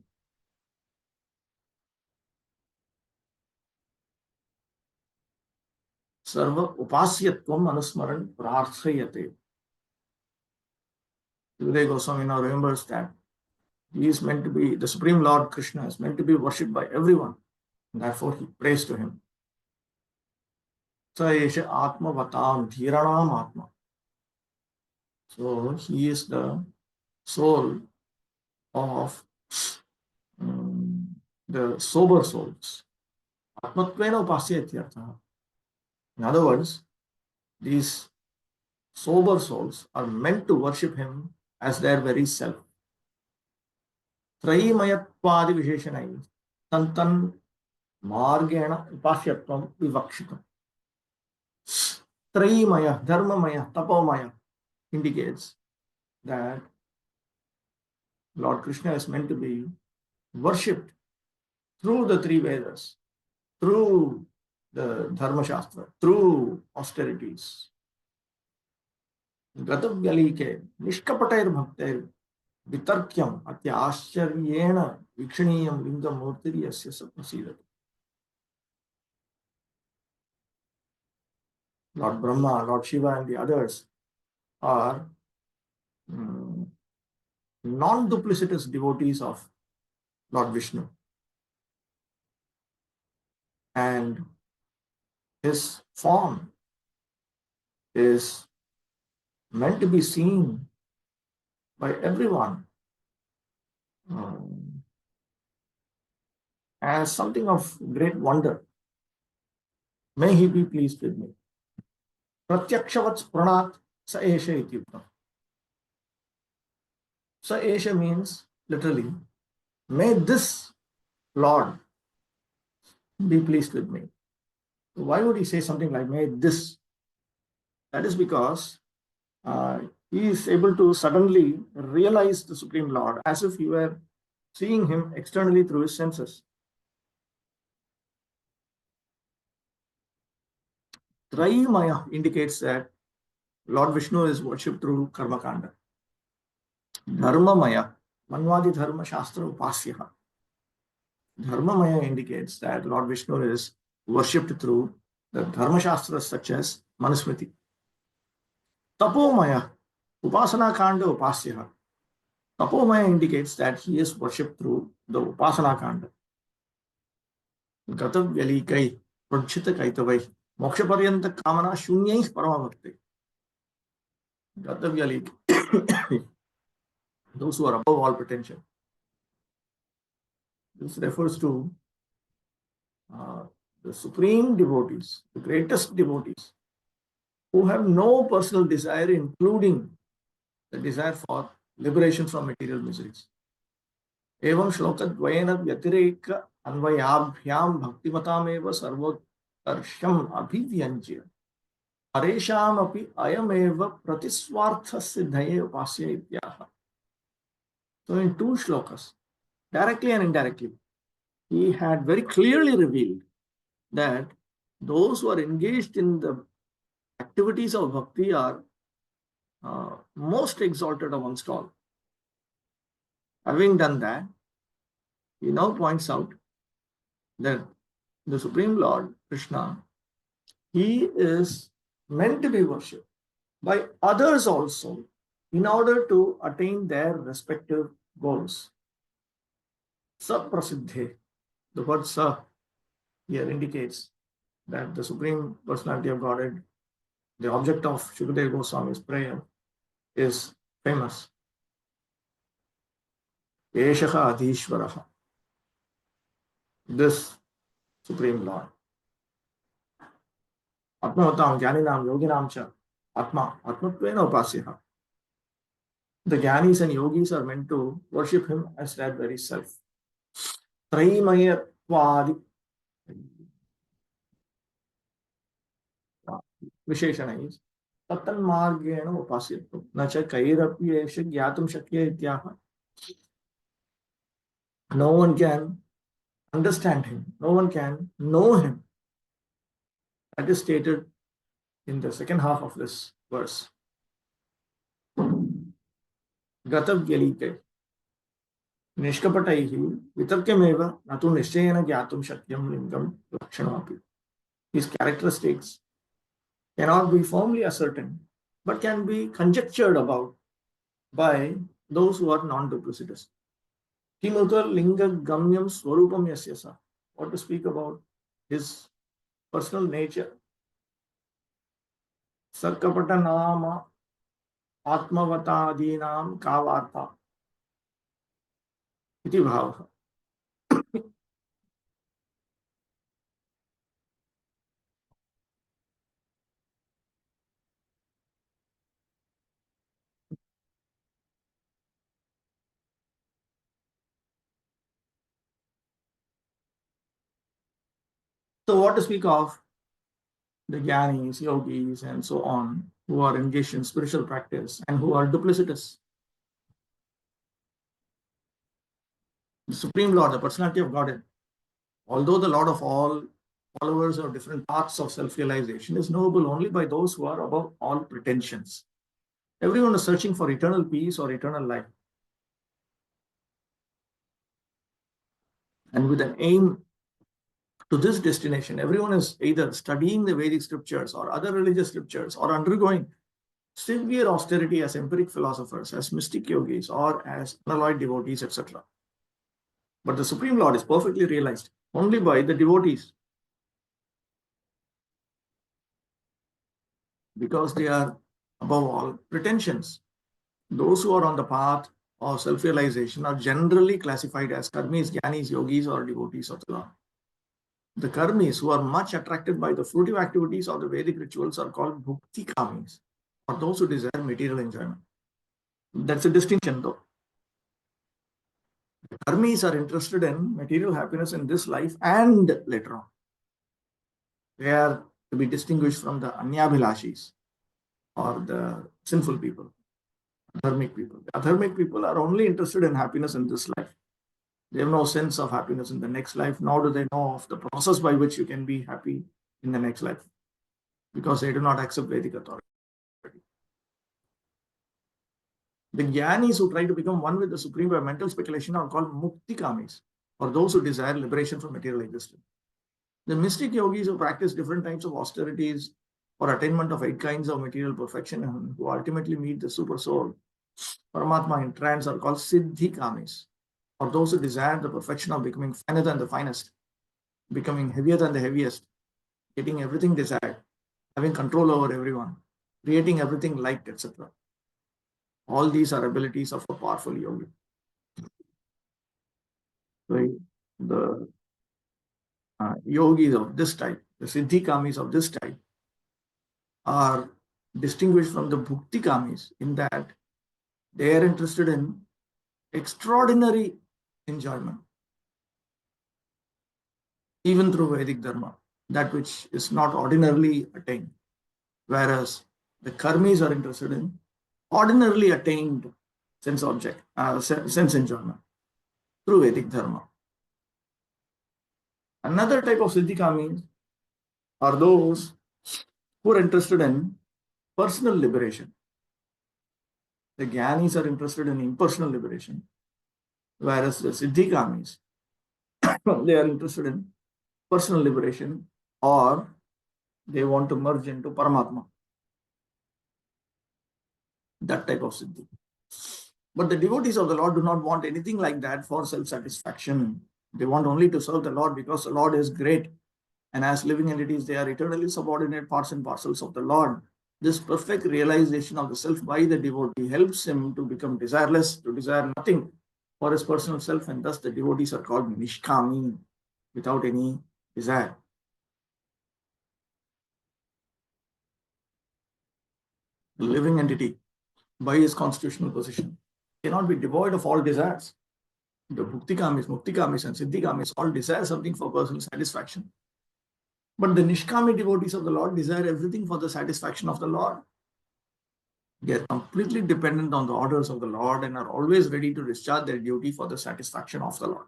Sarva upasyatvam anusmaran prarthayate. Sukadeva Goswami now remembers that he is meant to be, the Supreme Lord Krishna is meant to be worshipped by everyone. And therefore he prays to him. Sa esha atma vatam dhiranam atma. So he is the soul of the sober souls. Atmatvena upasya ityartha. In other words, these sober souls are meant to worship him as their very self. Trayimayatwadi visheshanai tantan margena upasyatvam vivakshitam. Trayimaya, Dharmamaya, Tapomaya indicates that Lord Krishna is meant to be worshipped through the three Vedas, through the Dharma Shastra, through austerities. Gatavyalike, Nishkapatair Bhaktair, Vitarkyam, Atya Ascharyena, Vikshaniyam, Lingam Murtiri, Yasya Sapasidat. Lord Brahma, Lord Shiva, and the others are non-duplicitous devotees of Lord Vishnu. And his form is meant to be seen by everyone as something of great wonder. May he be pleased with me. Pratyakshavat pranat sa esha ityuktam. Sa esha means literally, may this Lord be pleased with me. Why would he say something like, may this? That is because he is able to suddenly realize the Supreme Lord as if he were seeing him externally through his senses. Trayimaya indicates that Lord Vishnu is worshipped through Karma Kanda. Dharmamaya, Manvadi Dharma Shastra Upasyaha. Dharmamaya indicates that Lord Vishnu is worshipped through the Dharma Shastras such as Manusmriti. Tapomaya, Upasana Kanda Upasyaha. Tapomaya indicates that he is worshipped through the Upasana Kanda. Gatavyalikai, Prajhita Kaitavai, Moksha Paryanta Kamana Shunyai Paramabhakti. Gatavyalik, those who are above all pretension. This refers to the supreme devotees, the greatest devotees, who have no personal desire, including the desire for liberation from material miseries. Evam shlokadvayena vyatireka anvayabhyam bhaktimatameva sarvotkarsham abhivyanjya. Paresham api ayameva pratiswartha siddhaye upasya ityaha. So in two shlokas, directly and indirectly, he had very clearly revealed that those who are engaged in the activities of bhakti are most exalted amongst all. Having done that, he now points out that the Supreme Lord, Krishna, he is meant to be worshipped by others also in order to attain their respective goals. Saprasiddhe, the word sa here indicates that the Supreme Personality of Godhead, the object of Shukadeva Goswami's prayer, is famous. Eshaha Adhishvaraha, this Supreme Lord. Atmavatam Jnaninam Yoginam cha Atma, Atmatvena Upasyaha. The Jnanis and Yogis are meant to worship him as their very self. Traimayatwadi Visheshanais Tatan Margena Upasyatvam Nacha Kairapi Esha Gyatum Shakya Ityaha. No one can understand him, no one can know him. That is stated in the second half of this verse. Gatav Gyalike Nishkapataihi Vitarkyameva Natu Nishchayena Gyatum Shakyam Lingam Lakshanapi. His characteristics cannot be firmly ascertained, but can be conjectured about by those who are non-duplicitous. Kimutar Linga Gamyam Swarupam Yasyasa. What to speak about his personal nature. Sarkapata Nama Atmavatadinam kavarta iti bhava. So what to speak of the jnanis, yogis, and so on, who are engaged in spiritual practice and who are duplicitous? The Supreme Lord, the personality of Godhead, although the Lord of all followers of different paths of self-realization, is knowable only by those who are above all pretensions. Everyone is searching for eternal peace or eternal life. And with an aim to this destination, everyone is either studying the Vedic scriptures or other religious scriptures or undergoing severe austerity as empiric philosophers, as mystic yogis, or as unalloyed devotees, etc. But the Supreme Lord is perfectly realized only by the devotees, because they are above all pretensions. Those who are on the path of self-realization are generally classified as karmis, jnanis, yogis, or devotees of the Lord. The karmis who are much attracted by the fruitive activities of the Vedic rituals are called bhakti-kamis, or those who desire material enjoyment. That's a distinction though. The karmis are interested in material happiness in this life and later on. They are to be distinguished from the anyabhilashis, or the sinful people, adharmic people. The adharmic people are only interested in happiness in this life. They have no sense of happiness in the next life, nor do they know of the process by which you can be happy in the next life, because they do not accept Vedic authority. The jnanis who try to become one with the Supreme by mental speculation are called muktikamis, or those who desire liberation from material existence. The mystic yogis who practice different types of austerities for attainment of 8 kinds of material perfection and who ultimately meet the super soul, Paramatma in trance, are called siddhikamis, or those who desire the perfection of becoming finer than the finest, becoming heavier than the heaviest, getting everything desired, having control over everyone, creating everything liked, etc. All these are abilities of a powerful yogi. So the yogis of this type, the siddhikamis of this type, are distinguished from the bhuktikamis in that they are interested in extraordinary enjoyment, even through Vedic dharma, that which is not ordinarily attained, whereas the karmis are interested in ordinarily attained sense enjoyment through Vedic dharma. Another type of siddhikamis are those who are interested in personal liberation. The jnanis are interested in impersonal liberation, whereas the siddhikamis, they are interested in personal liberation, or they want to merge into Paramatma. That type of siddhi. But the devotees of the Lord do not want anything like that for self-satisfaction. They want only to serve the Lord because the Lord is great. And as living entities, they are eternally subordinate parts and parcels of the Lord. This perfect realization of the self by the devotee helps him to become desireless, to desire nothing for his personal self, and thus the devotees are called nishkami, without any desire. The living entity, by his constitutional position, cannot be devoid of all desires. The bhuktikamis, muktikamis, and siddhikamis all desire something for personal satisfaction. But the nishkami devotees of the Lord desire everything for the satisfaction of the Lord. They are completely dependent on the orders of the Lord and are always ready to discharge their duty for the satisfaction of the Lord.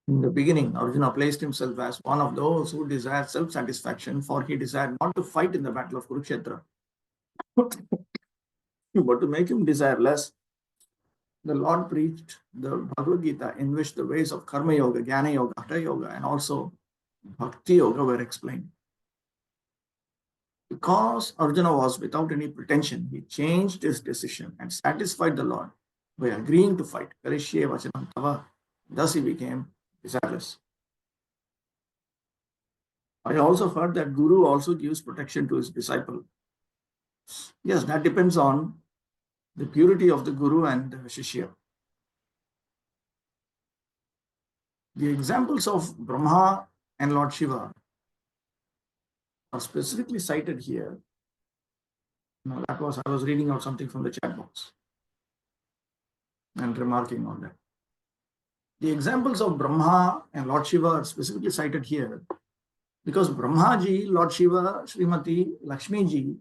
In the beginning, Arjuna placed himself as one of those who desired self-satisfaction, for he desired not to fight in the battle of Kurukshetra, but to make him desire less. The Lord preached the Bhagavad Gita, in which the ways of Karma Yoga, Jnana Yoga, Hatha Yoga, and also Bhakti Yoga were explained. Because Arjuna was without any pretension, he changed his decision and satisfied the Lord by agreeing to fight. Karishye vachanam tava. Thus he became desireless. I also heard that Guru also gives protection to his disciple. Yes, that depends on the purity of the Guru and the Shishya. The examples of Brahma and Lord Shiva are specifically cited here. No, I was reading out something from the chat box and remarking on that. The examples of Brahma and Lord Shiva are specifically cited here because Brahmaji, Lord Shiva, Srimati, Lakshmiji,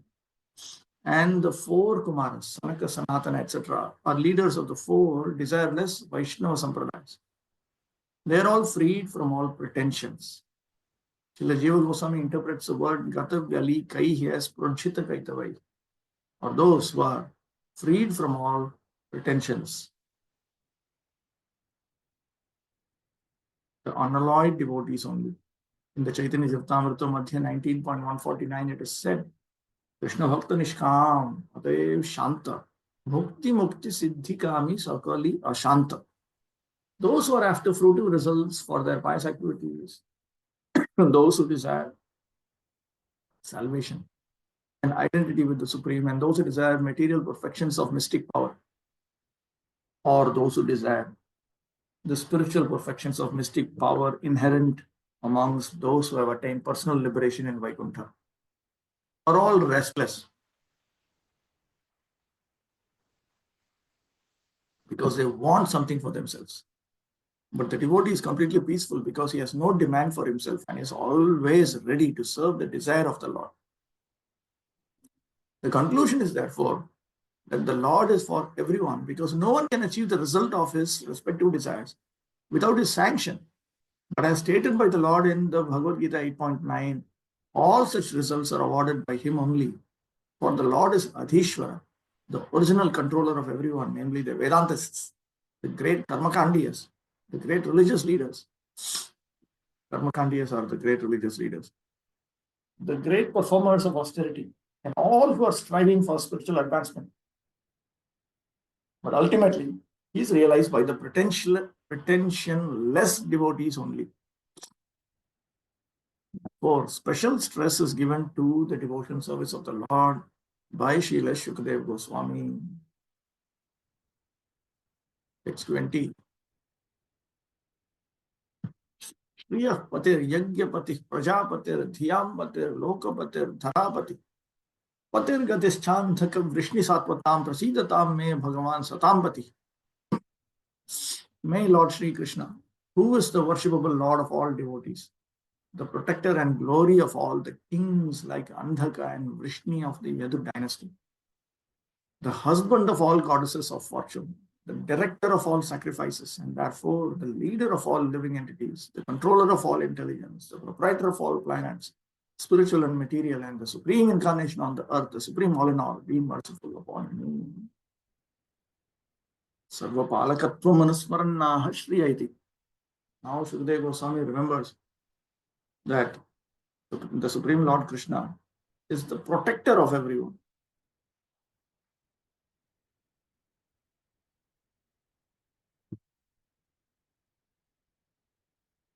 and the four Kumaras, Sanaka, Sanatana, etc., are leaders of the four desireless Vaishnava Sampradayas. They are all freed from all pretensions. Srila Jiva Goswami interprets the word Gatavyali Kaihi as Pranchita Kaitavai, or those who are freed from all pretensions. The unalloyed devotees only. In the Chaitanya Jivtamrita Madhya 19.149, it is said, Krishna Bhakta Nishkam, Adev Shanta, Mukti Mukti Siddhi Kami Sakali Ashanta. Those who are after fruitive results for their pious activities, those who desire salvation and identity with the Supreme, and those who desire material perfections of mystic power, or those who desire the spiritual perfections of mystic power inherent amongst those who have attained personal liberation in Vaikuntha, are all restless because they want something for themselves. But the devotee is completely peaceful because he has no demand for himself and is always ready to serve the desire of the Lord. The conclusion is therefore that the Lord is for everyone because no one can achieve the result of his respective desires without his sanction. But as stated by the Lord in the Bhagavad Gita 8.9, all such results are awarded by him only. For the Lord is Adhishvara, the original controller of everyone, namely the Vedantists, the great Karmakandiyas, the great religious leaders. Karmakandiyas are the great religious leaders, the great performers of austerity, and all who are striving for spiritual advancement. But ultimately, he is realized by the pretensionless devotees only. For special stress is given to the devotion service of the Lord by Srila Shukadeva Goswami. Text 20. Shriya patir yajñapati prajapatir dhyambatir lokapatir dharapati patir gatischanthakam vrishni satvatam prasidatam me bhagavan satambati. May Lord Sri Krishna, who is the worshipable Lord of all devotees, the protector and glory of all the kings like Andhaka and Vrishni of the Yadu dynasty, the husband of all goddesses of fortune, the director of all sacrifices, and therefore the leader of all living entities, the controller of all intelligence, the proprietor of all planets, spiritual and material, and the supreme incarnation on the earth, the supreme all in all, be merciful upon me. Sarvapalakatva manusmarannaha Shriya iti. Now Shukadeva Goswami remembers that the Supreme Lord Krishna is the protector of everyone.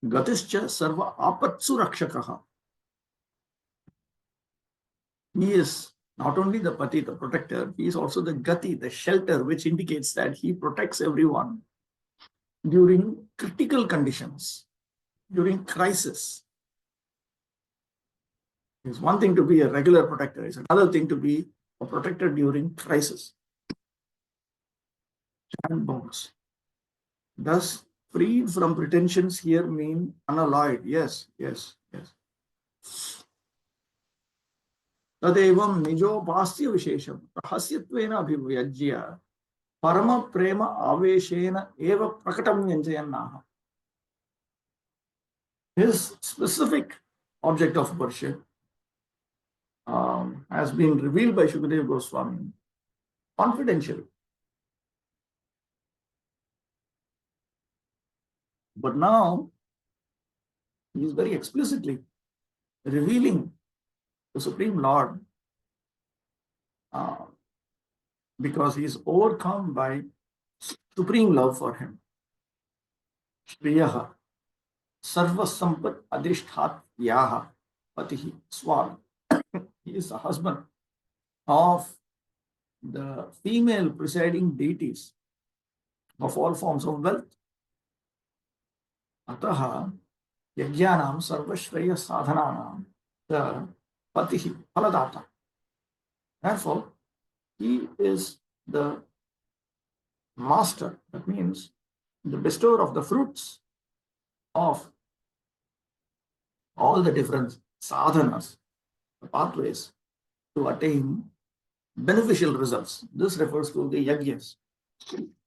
Gatischa sarva apatsu rakshakaha. He is not only the Pati, the protector, he is also the Gati, the shelter, which indicates that he protects everyone during critical conditions, during crisis. It's one thing to be a regular protector, it's another thing to be a protector during crisis. And bonds. Thus, freed from pretensions here mean unalloyed. Yes. Tadevam nijopasya vishesham rahasyatvena abhivyajya parama prema aveshena eva prakatam yanjayannaha. His specific object of worship has been revealed by Shukadeva Goswami confidentially. But now, he is very explicitly revealing the Supreme Lord because he is overcome by supreme love for him. Shriyaha sarva sampat adhishthat yaha patihi swami. He is the husband of the female presiding deities of all forms of wealth. Ataha yajnanam sarvashreya sadhananam the patihi paladata. Therefore, he is the master, that means the bestower of the fruits of all the different sadhanas, the pathways to attain beneficial results. This refers to the yajnas.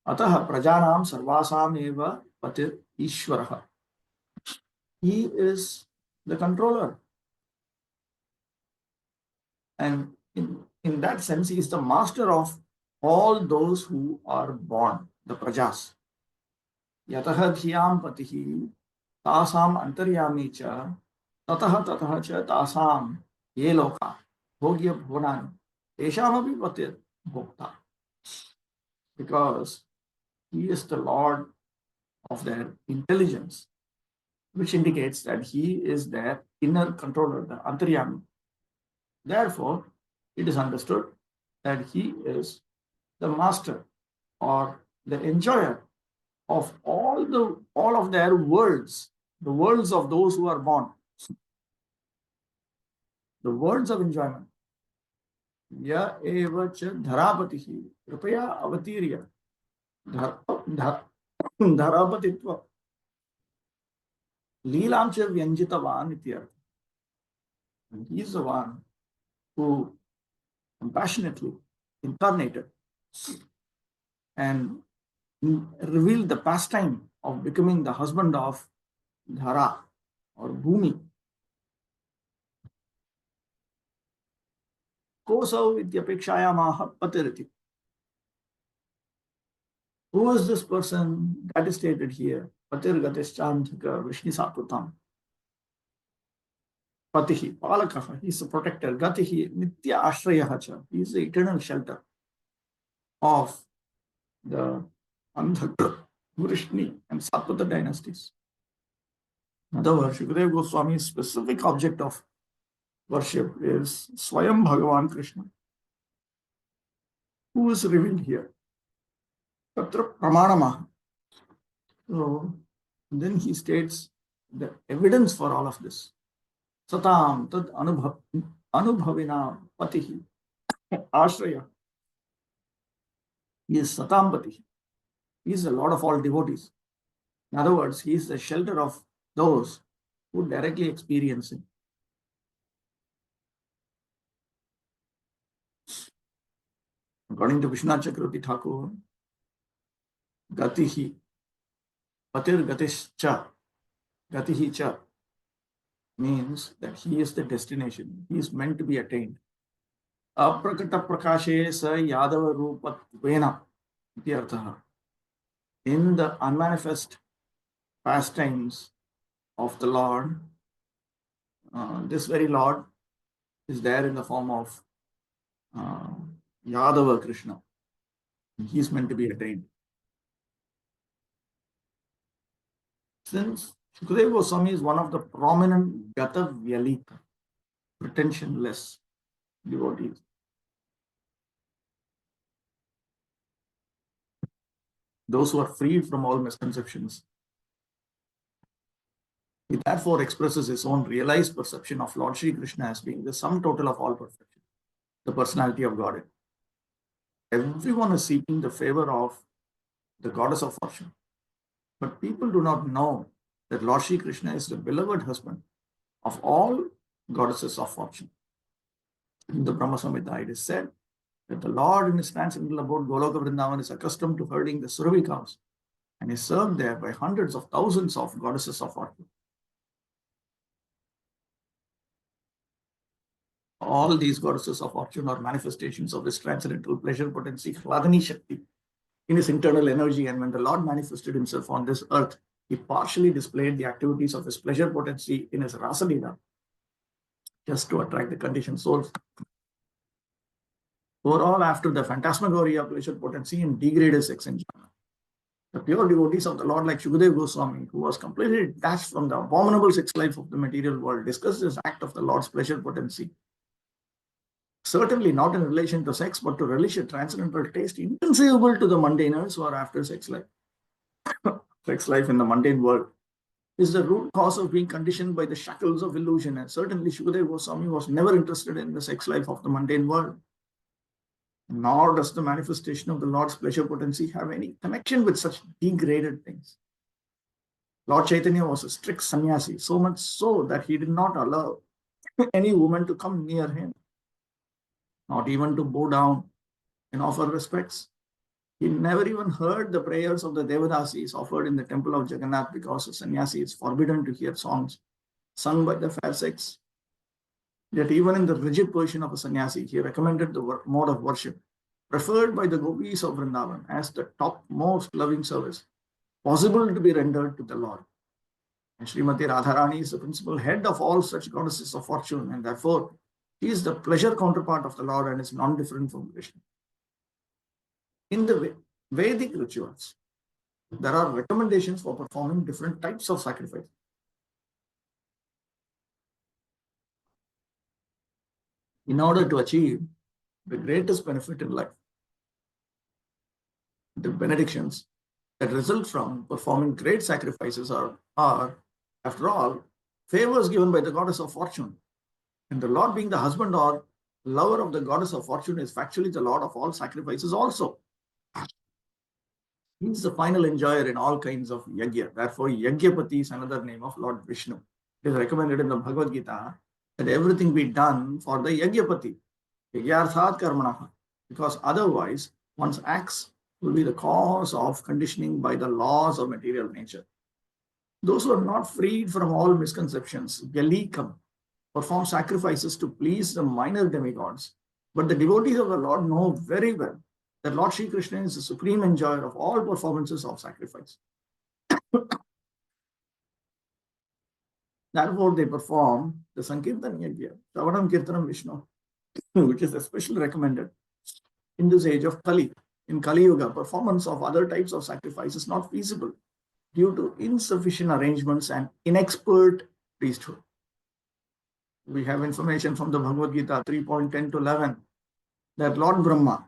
Ataha prajanam sarvasam eva patir ishvaraha. He is the controller. And in that sense, he is the master of all those who are born, the prajas. Yataha dhyam patihi tasam antaryami cha tataha cha tasam ye loka bhogya bhuvanani teshamapi patir bhokta. Because he is the Lord of their intelligence, which indicates that he is their inner controller, the antaryami. Therefore, it is understood that he is the master or the enjoyer of all of their worlds, the worlds of those who are born, the worlds of enjoyment. Ya eva cha dharapatihi kripaya avatirya dharapatitva leelam cha vyanjitavan ityartha. And he is the one who compassionately incarnated and revealed the pastime of becoming the husband of Dhara or Bhumi. Kosau ityapekshayamaha patiriti. Who is this person? That is stated here. Patir gateschandhika vishnisaputam. Patihi, palakaha, he is a protector. Gatihi, nitya ashrayaha. He is the eternal shelter of the Andhaka, Vrishni, and Satpata dynasties. In other words, Shukadeva Goswami's specific object of worship is Swayam Bhagavan Krishna, who is revealed here. Tatra Pramanamaha. So then he states the evidence for all of this. Satam tad anubhavina patihi ashraya. He is Satam Patihi. He is the Lord of all devotees. In other words, he is the shelter of those who directly experience him. According to Vishwanath Chakravarti Thakur, Gatihi, Patir Gatischa, Gatihi Cha means that he is the destination. He is meant to be attained. Aprakata prakashe sa yadava rupatvena ityarthaha. In the unmanifest pastimes of the Lord, this very Lord is there in the form of Yadava Krishna. He is meant to be attained. Since Shukadeva Goswami is one of the prominent Gata Vyalika, pretensionless devotees, those who are freed from all misconceptions, he therefore expresses his own realized perception of Lord Sri Krishna as being the sum total of all perfection, the personality of Godhead. Everyone is seeking the favor of the goddess of fortune. But people do not know that Lord Sri Krishna is the beloved husband of all goddesses of fortune. In the Brahma Samhita, it is said that the Lord in his transcendental abode Goloka Vrindavan is accustomed to herding the Surabhi cows and is served there by hundreds of thousands of goddesses of fortune. All these goddesses of fortune are manifestations of his transcendental pleasure potency, Hladani Shakti, in his internal energy. And when the Lord manifested himself on this earth, he partially displayed the activities of his pleasure potency in his Rasa Leela, just to attract the conditioned souls. Overall, after the phantasmagoria of pleasure potency and degraded sex enjoyment, the pure devotees of the Lord, like Shukadeva Goswami, who was completely detached from the abominable sex life of the material world, discussed this act of the Lord's pleasure potency certainly not in relation to sex, but to relish a transcendental taste inconceivable to the mundaners who are after sex life. Sex life in the mundane world is the root cause of being conditioned by the shackles of illusion. And certainly Shukadeva Goswami was never interested in the sex life of the mundane world. Nor does the manifestation of the Lord's pleasure potency have any connection with such degraded things. Lord Chaitanya was a strict sannyasi, so much so that he did not allow any woman to come near him, not even to bow down and offer respects. He never even heard the prayers of the Devadasis offered in the temple of Jagannath, because a sannyasi is forbidden to hear songs sung by the fair sex. Yet even in the rigid position of a sannyasi, he recommended the mode of worship preferred by the gopis of Vrindavan as the topmost loving service possible to be rendered to the Lord. And Srimati Radharani is the principal head of all such goddesses of fortune, and therefore she is the pleasure counterpart of the Lord and is non-different from Krishna. In the Vedic rituals, there are recommendations for performing different types of sacrifice. In order to achieve the greatest benefit in life, the benedictions that result from performing great sacrifices are, after all, favors given by the goddess of fortune. And the Lord, being the husband or lover of the goddess of fortune, is factually the Lord of all sacrifices also. He is the final enjoyer in all kinds of yajna. Therefore, Yagyapati is another name of Lord Vishnu. It is recommended in the Bhagavad Gita that everything be done for the Yagyapati, Yagyarthat Karmanaha, because otherwise one's acts will be the cause of conditioning by the laws of material nature. Those who are not freed from all misconceptions, Galikam, perform sacrifices to please the minor demigods. But the devotees of the Lord know very well that Lord Sri Krishna is the supreme enjoyer of all performances of sacrifice. Therefore, they perform the Sankirtan Yajna, Shravanam Kirtanam Vishnu, which is especially recommended in this age of Kali. In Kali Yuga, performance of other types of sacrifice is not feasible due to insufficient arrangements and inexpert priesthood. We have information from the Bhagavad Gita 3.10 to 11 that Lord Brahma,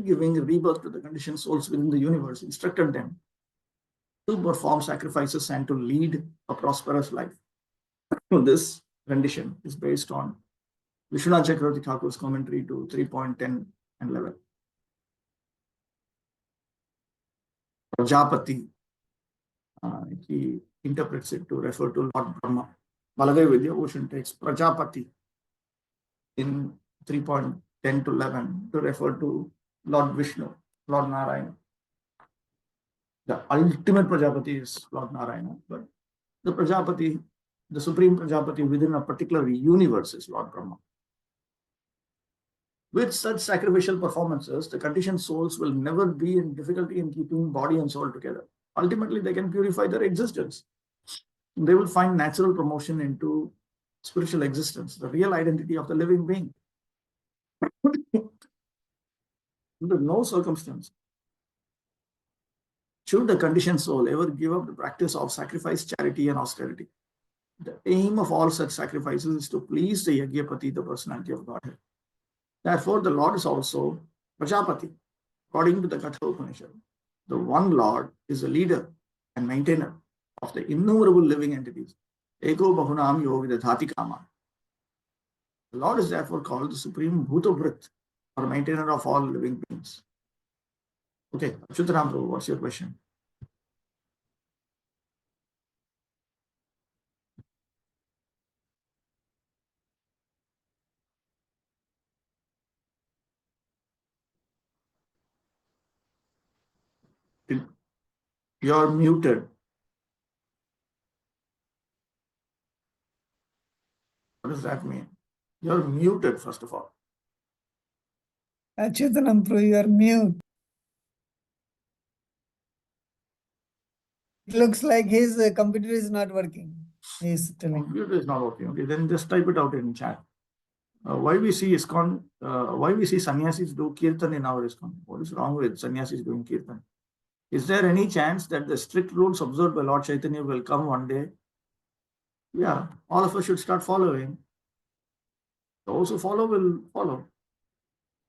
giving rebirth to the conditioned souls within the universe, instructed them to perform sacrifices and to lead a prosperous life. So this rendition is based on Vishwanath Chakravarti Thakur's commentary to 3.10 and 11. Prajapati, he interprets it to refer to Lord Brahma. Baladev Vidyabhushan takes Prajapati in 3.10 to 11 to refer to Lord Vishnu, Lord Narayana. The ultimate Prajapati is Lord Narayana, but the Prajapati, the supreme Prajapati within a particular universe is Lord Brahma. With such sacrificial performances, the conditioned souls will never be in difficulty in keeping body and soul together. Ultimately, they can purify their existence. They will find natural promotion into spiritual existence, the real identity of the living being. Under no circumstance should the conditioned soul ever give up the practice of sacrifice, charity, and austerity. The aim of all such sacrifices is to please the Yagyapati, the personality of Godhead. Therefore, the Lord is also Prajapati, according to the Katha Upanishad. The one Lord is the leader and maintainer of the innumerable living entities. Eko Bahunam Yovidadhati Kama. The Lord is therefore called the Supreme Bhutabhrit, or maintainer of all living beings. Okay, Achyutaram Prabhu, what's your question? You're muted. What does that mean? You're muted, first of all. Achyutanam Prabhu, you are mute. It looks like his computer is not working. He is telling. Computer is not working. Okay, then just type it out in chat. Why we see ISKCON, why we see sannyasis do kirtan in our ISKCON? What is wrong with sannyasis doing kirtan? Is there any chance that the strict rules observed by Lord Chaitanya will come one day? Yeah, all of us should start following. Those who follow will follow.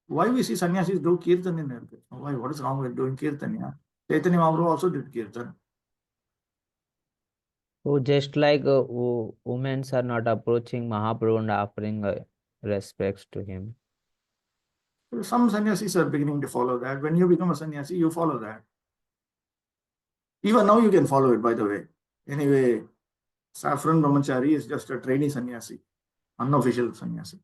Why we see sannyasis do kirtan in their place? Why? What is wrong with doing kirtan? Yeah? Chaitanya Mahaprabhu also did kirtan. Oh, just like women are not approaching Mahaprabhu and offering respects to him. So some sannyasis are beginning to follow that. When you become a sannyasi, you follow that. Even now you can follow it, by the way. Anyway, Saffron Brahmachari is just a trainee sannyasi, unofficial sannyasi.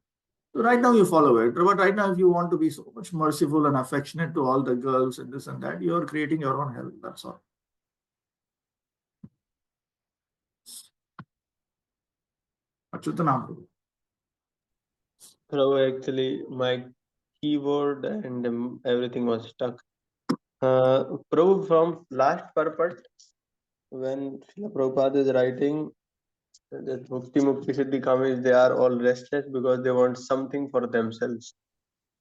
So right now you follow it. But right now, if you want to be so much merciful and affectionate to all the girls and this and that, you are creating your own hell. That's all. Achyutanam Prabhu. Prabhu, actually, my keyboard and everything was stuck. Prabhu, from last purport, when Srila Prabhupada is writing that Mukti Mukti Siddhi Kamis, they are all restless because they want something for themselves.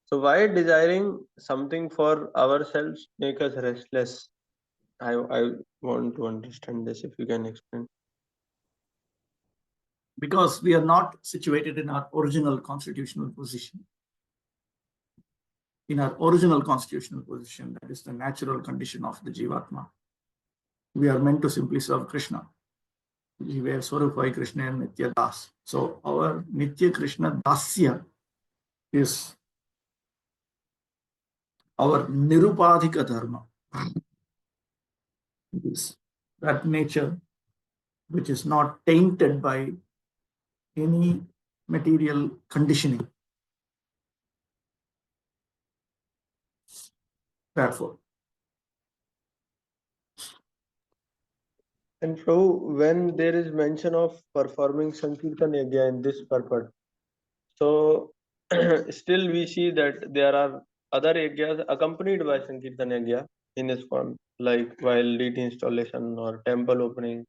So why desiring something for ourselves make us restless? I want to understand this, if you can explain. Because we are not situated in our original constitutional position. In our original constitutional position, that is the natural condition of the Jivatma. We are meant to simply serve Krishna. Jive Swarupai Krishna and Nitya Das. So our Nitya Krishna Dasya is our Nirupadhika Dharma. It is that nature which is not tainted by any material conditioning. Therefore, And Prabhu, when there is mention of performing Sankirtan Yagya in this purport, so still we see that there are other yagyas accompanied by Sankirtan Yagya in ISKCON, like while deity installation or temple opening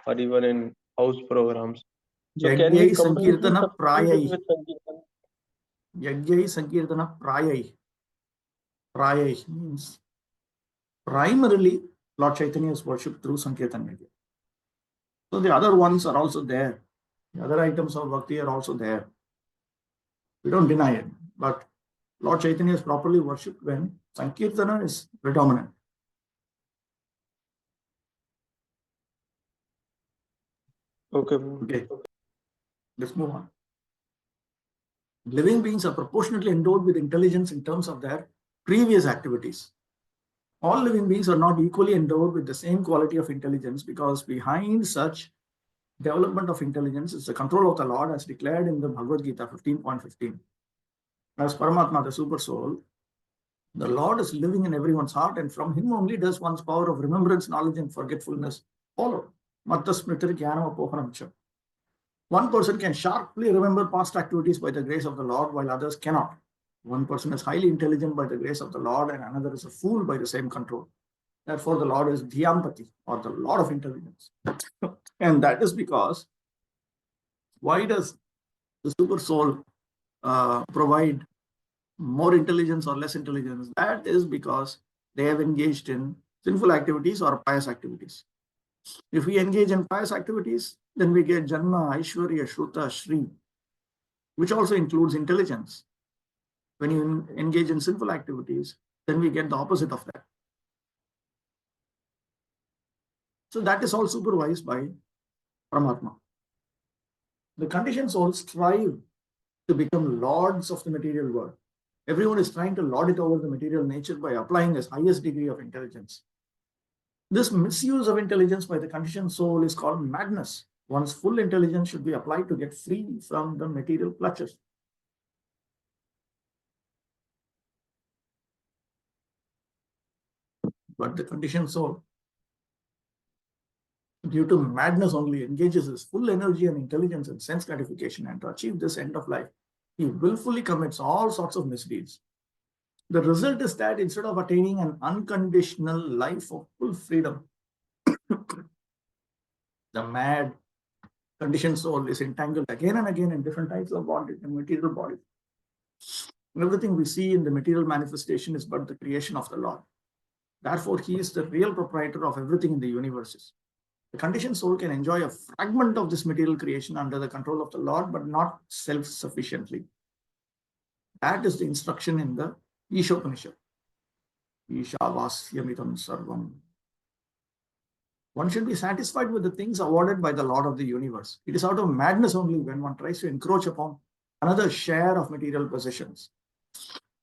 or even in house programs. So can we Yagyai completely Sankirtana substitute it Prayai. with Sankirtan? Yagyai Sankirtana Prayai. Prayai means primarily Lord Chaitanya is worshipped through Sankirtan Yagya. So the other ones are also there. The other items of bhakti are also there. We don't deny it. But Lord Chaitanya is properly worshipped when Sankirtana is predominant. Okay. Okay, let's move on. Living beings are proportionately endowed with intelligence in terms of their previous activities. All living beings are not equally endowed with the same quality of intelligence, because behind such development of intelligence is the control of the Lord, as declared in the Bhagavad Gita 15.15. As Paramatma, the super soul, the Lord is living in everyone's heart, and from him only does one's power of remembrance, knowledge, and forgetfulness follow. Matta smritir jnanam apohanam cha. One person can sharply remember past activities by the grace of the Lord, while others cannot. One person is highly intelligent by the grace of the Lord, and another is a fool by the same control. Therefore, the Lord is Dhyampati, or the Lord of intelligence. And that is because, why does the super soul provide more intelligence or less intelligence? That is because they have engaged in sinful activities or pious activities. If we engage in pious activities, then we get Janma, Aishwarya, Shruta, Shri, which also includes intelligence. When you engage in sinful activities, then we get the opposite of that. So that is all supervised by Paramatma. The conditioned souls strive to become lords of the material world. Everyone is trying to lord it over the material nature by applying the highest degree of intelligence. This misuse of intelligence by the conditioned soul is called madness. One's full intelligence should be applied to get free from the material clutches. But the conditioned soul, due to madness only, engages his full energy and intelligence in sense gratification, and to achieve this end of life, he willfully commits all sorts of misdeeds. The result is that instead of attaining an unconditional life of full freedom, the mad conditioned soul is entangled again and again in different types of bodies and material bodies. Everything we see in the material manifestation is but the creation of the Lord. Therefore, he is the real proprietor of everything in the universes. The conditioned soul can enjoy a fragment of this material creation under the control of the Lord, but not self-sufficiently. That is the instruction in the Ishopanishad. Ishavasyamitam sarvam. One should be satisfied with the things awarded by the Lord of the universe. It is out of madness only when one tries to encroach upon another share of material possessions.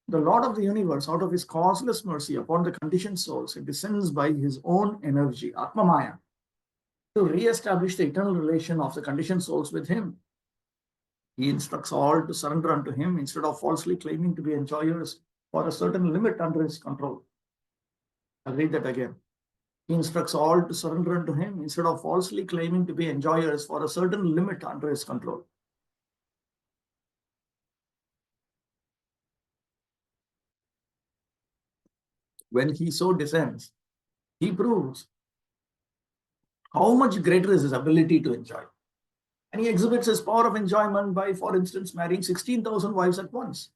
The Lord of the universe, out of his causeless mercy upon the conditioned souls, descends by his own energy, Atma Maya, to re-establish the eternal relation of the conditioned souls with him. He instructs all to surrender unto him instead of falsely claiming to be enjoyers for a certain limit under his control. I'll read that again. He instructs all to surrender unto him instead of falsely claiming to be enjoyers for a certain limit under his control. When he so descends, he proves how much greater is his ability to enjoy. And he exhibits his power of enjoyment by, for instance, marrying 16,000 wives at once.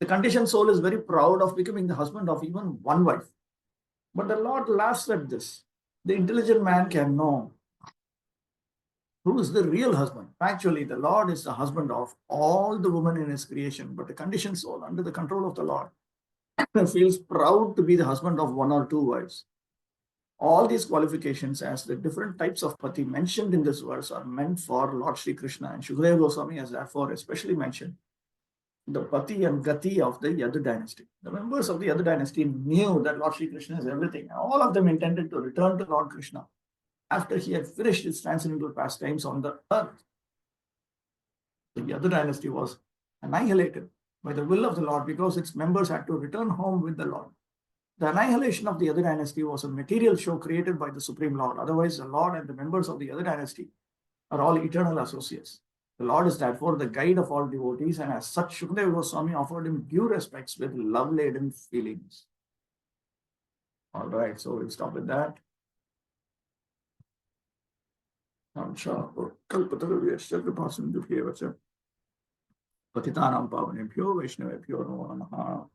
The conditioned soul is very proud of becoming the husband of even one wife. But the Lord laughs at this. The intelligent man can know who is the real husband. Actually, the Lord is the husband of all the women in his creation, but the conditioned soul, under the control of the Lord, feels proud to be the husband of one or two wives. All these qualifications as the different types of pati mentioned in this verse are meant for Lord Sri Krishna, and Shukadeva Goswami has therefore especially mentioned the pati and gati of the Yadu dynasty. The members of the Yadu dynasty knew that Lord Sri Krishna is everything. All of them intended to return to Lord Krishna after he had finished his transcendental pastimes on the earth. The Yadu dynasty was annihilated by the will of the Lord because its members had to return home with the Lord. The annihilation of the Yadu dynasty was a material show created by the Supreme Lord. Otherwise, the Lord and the members of the Yadu dynasty are all eternal associates. The Lord is therefore the guide of all devotees, and as such, Shukadeva Goswami offered him due respects with love-laden feelings. All right, so we'll stop with that. Patitanam pavanebhyo Vaishnavebhyo namo namaha.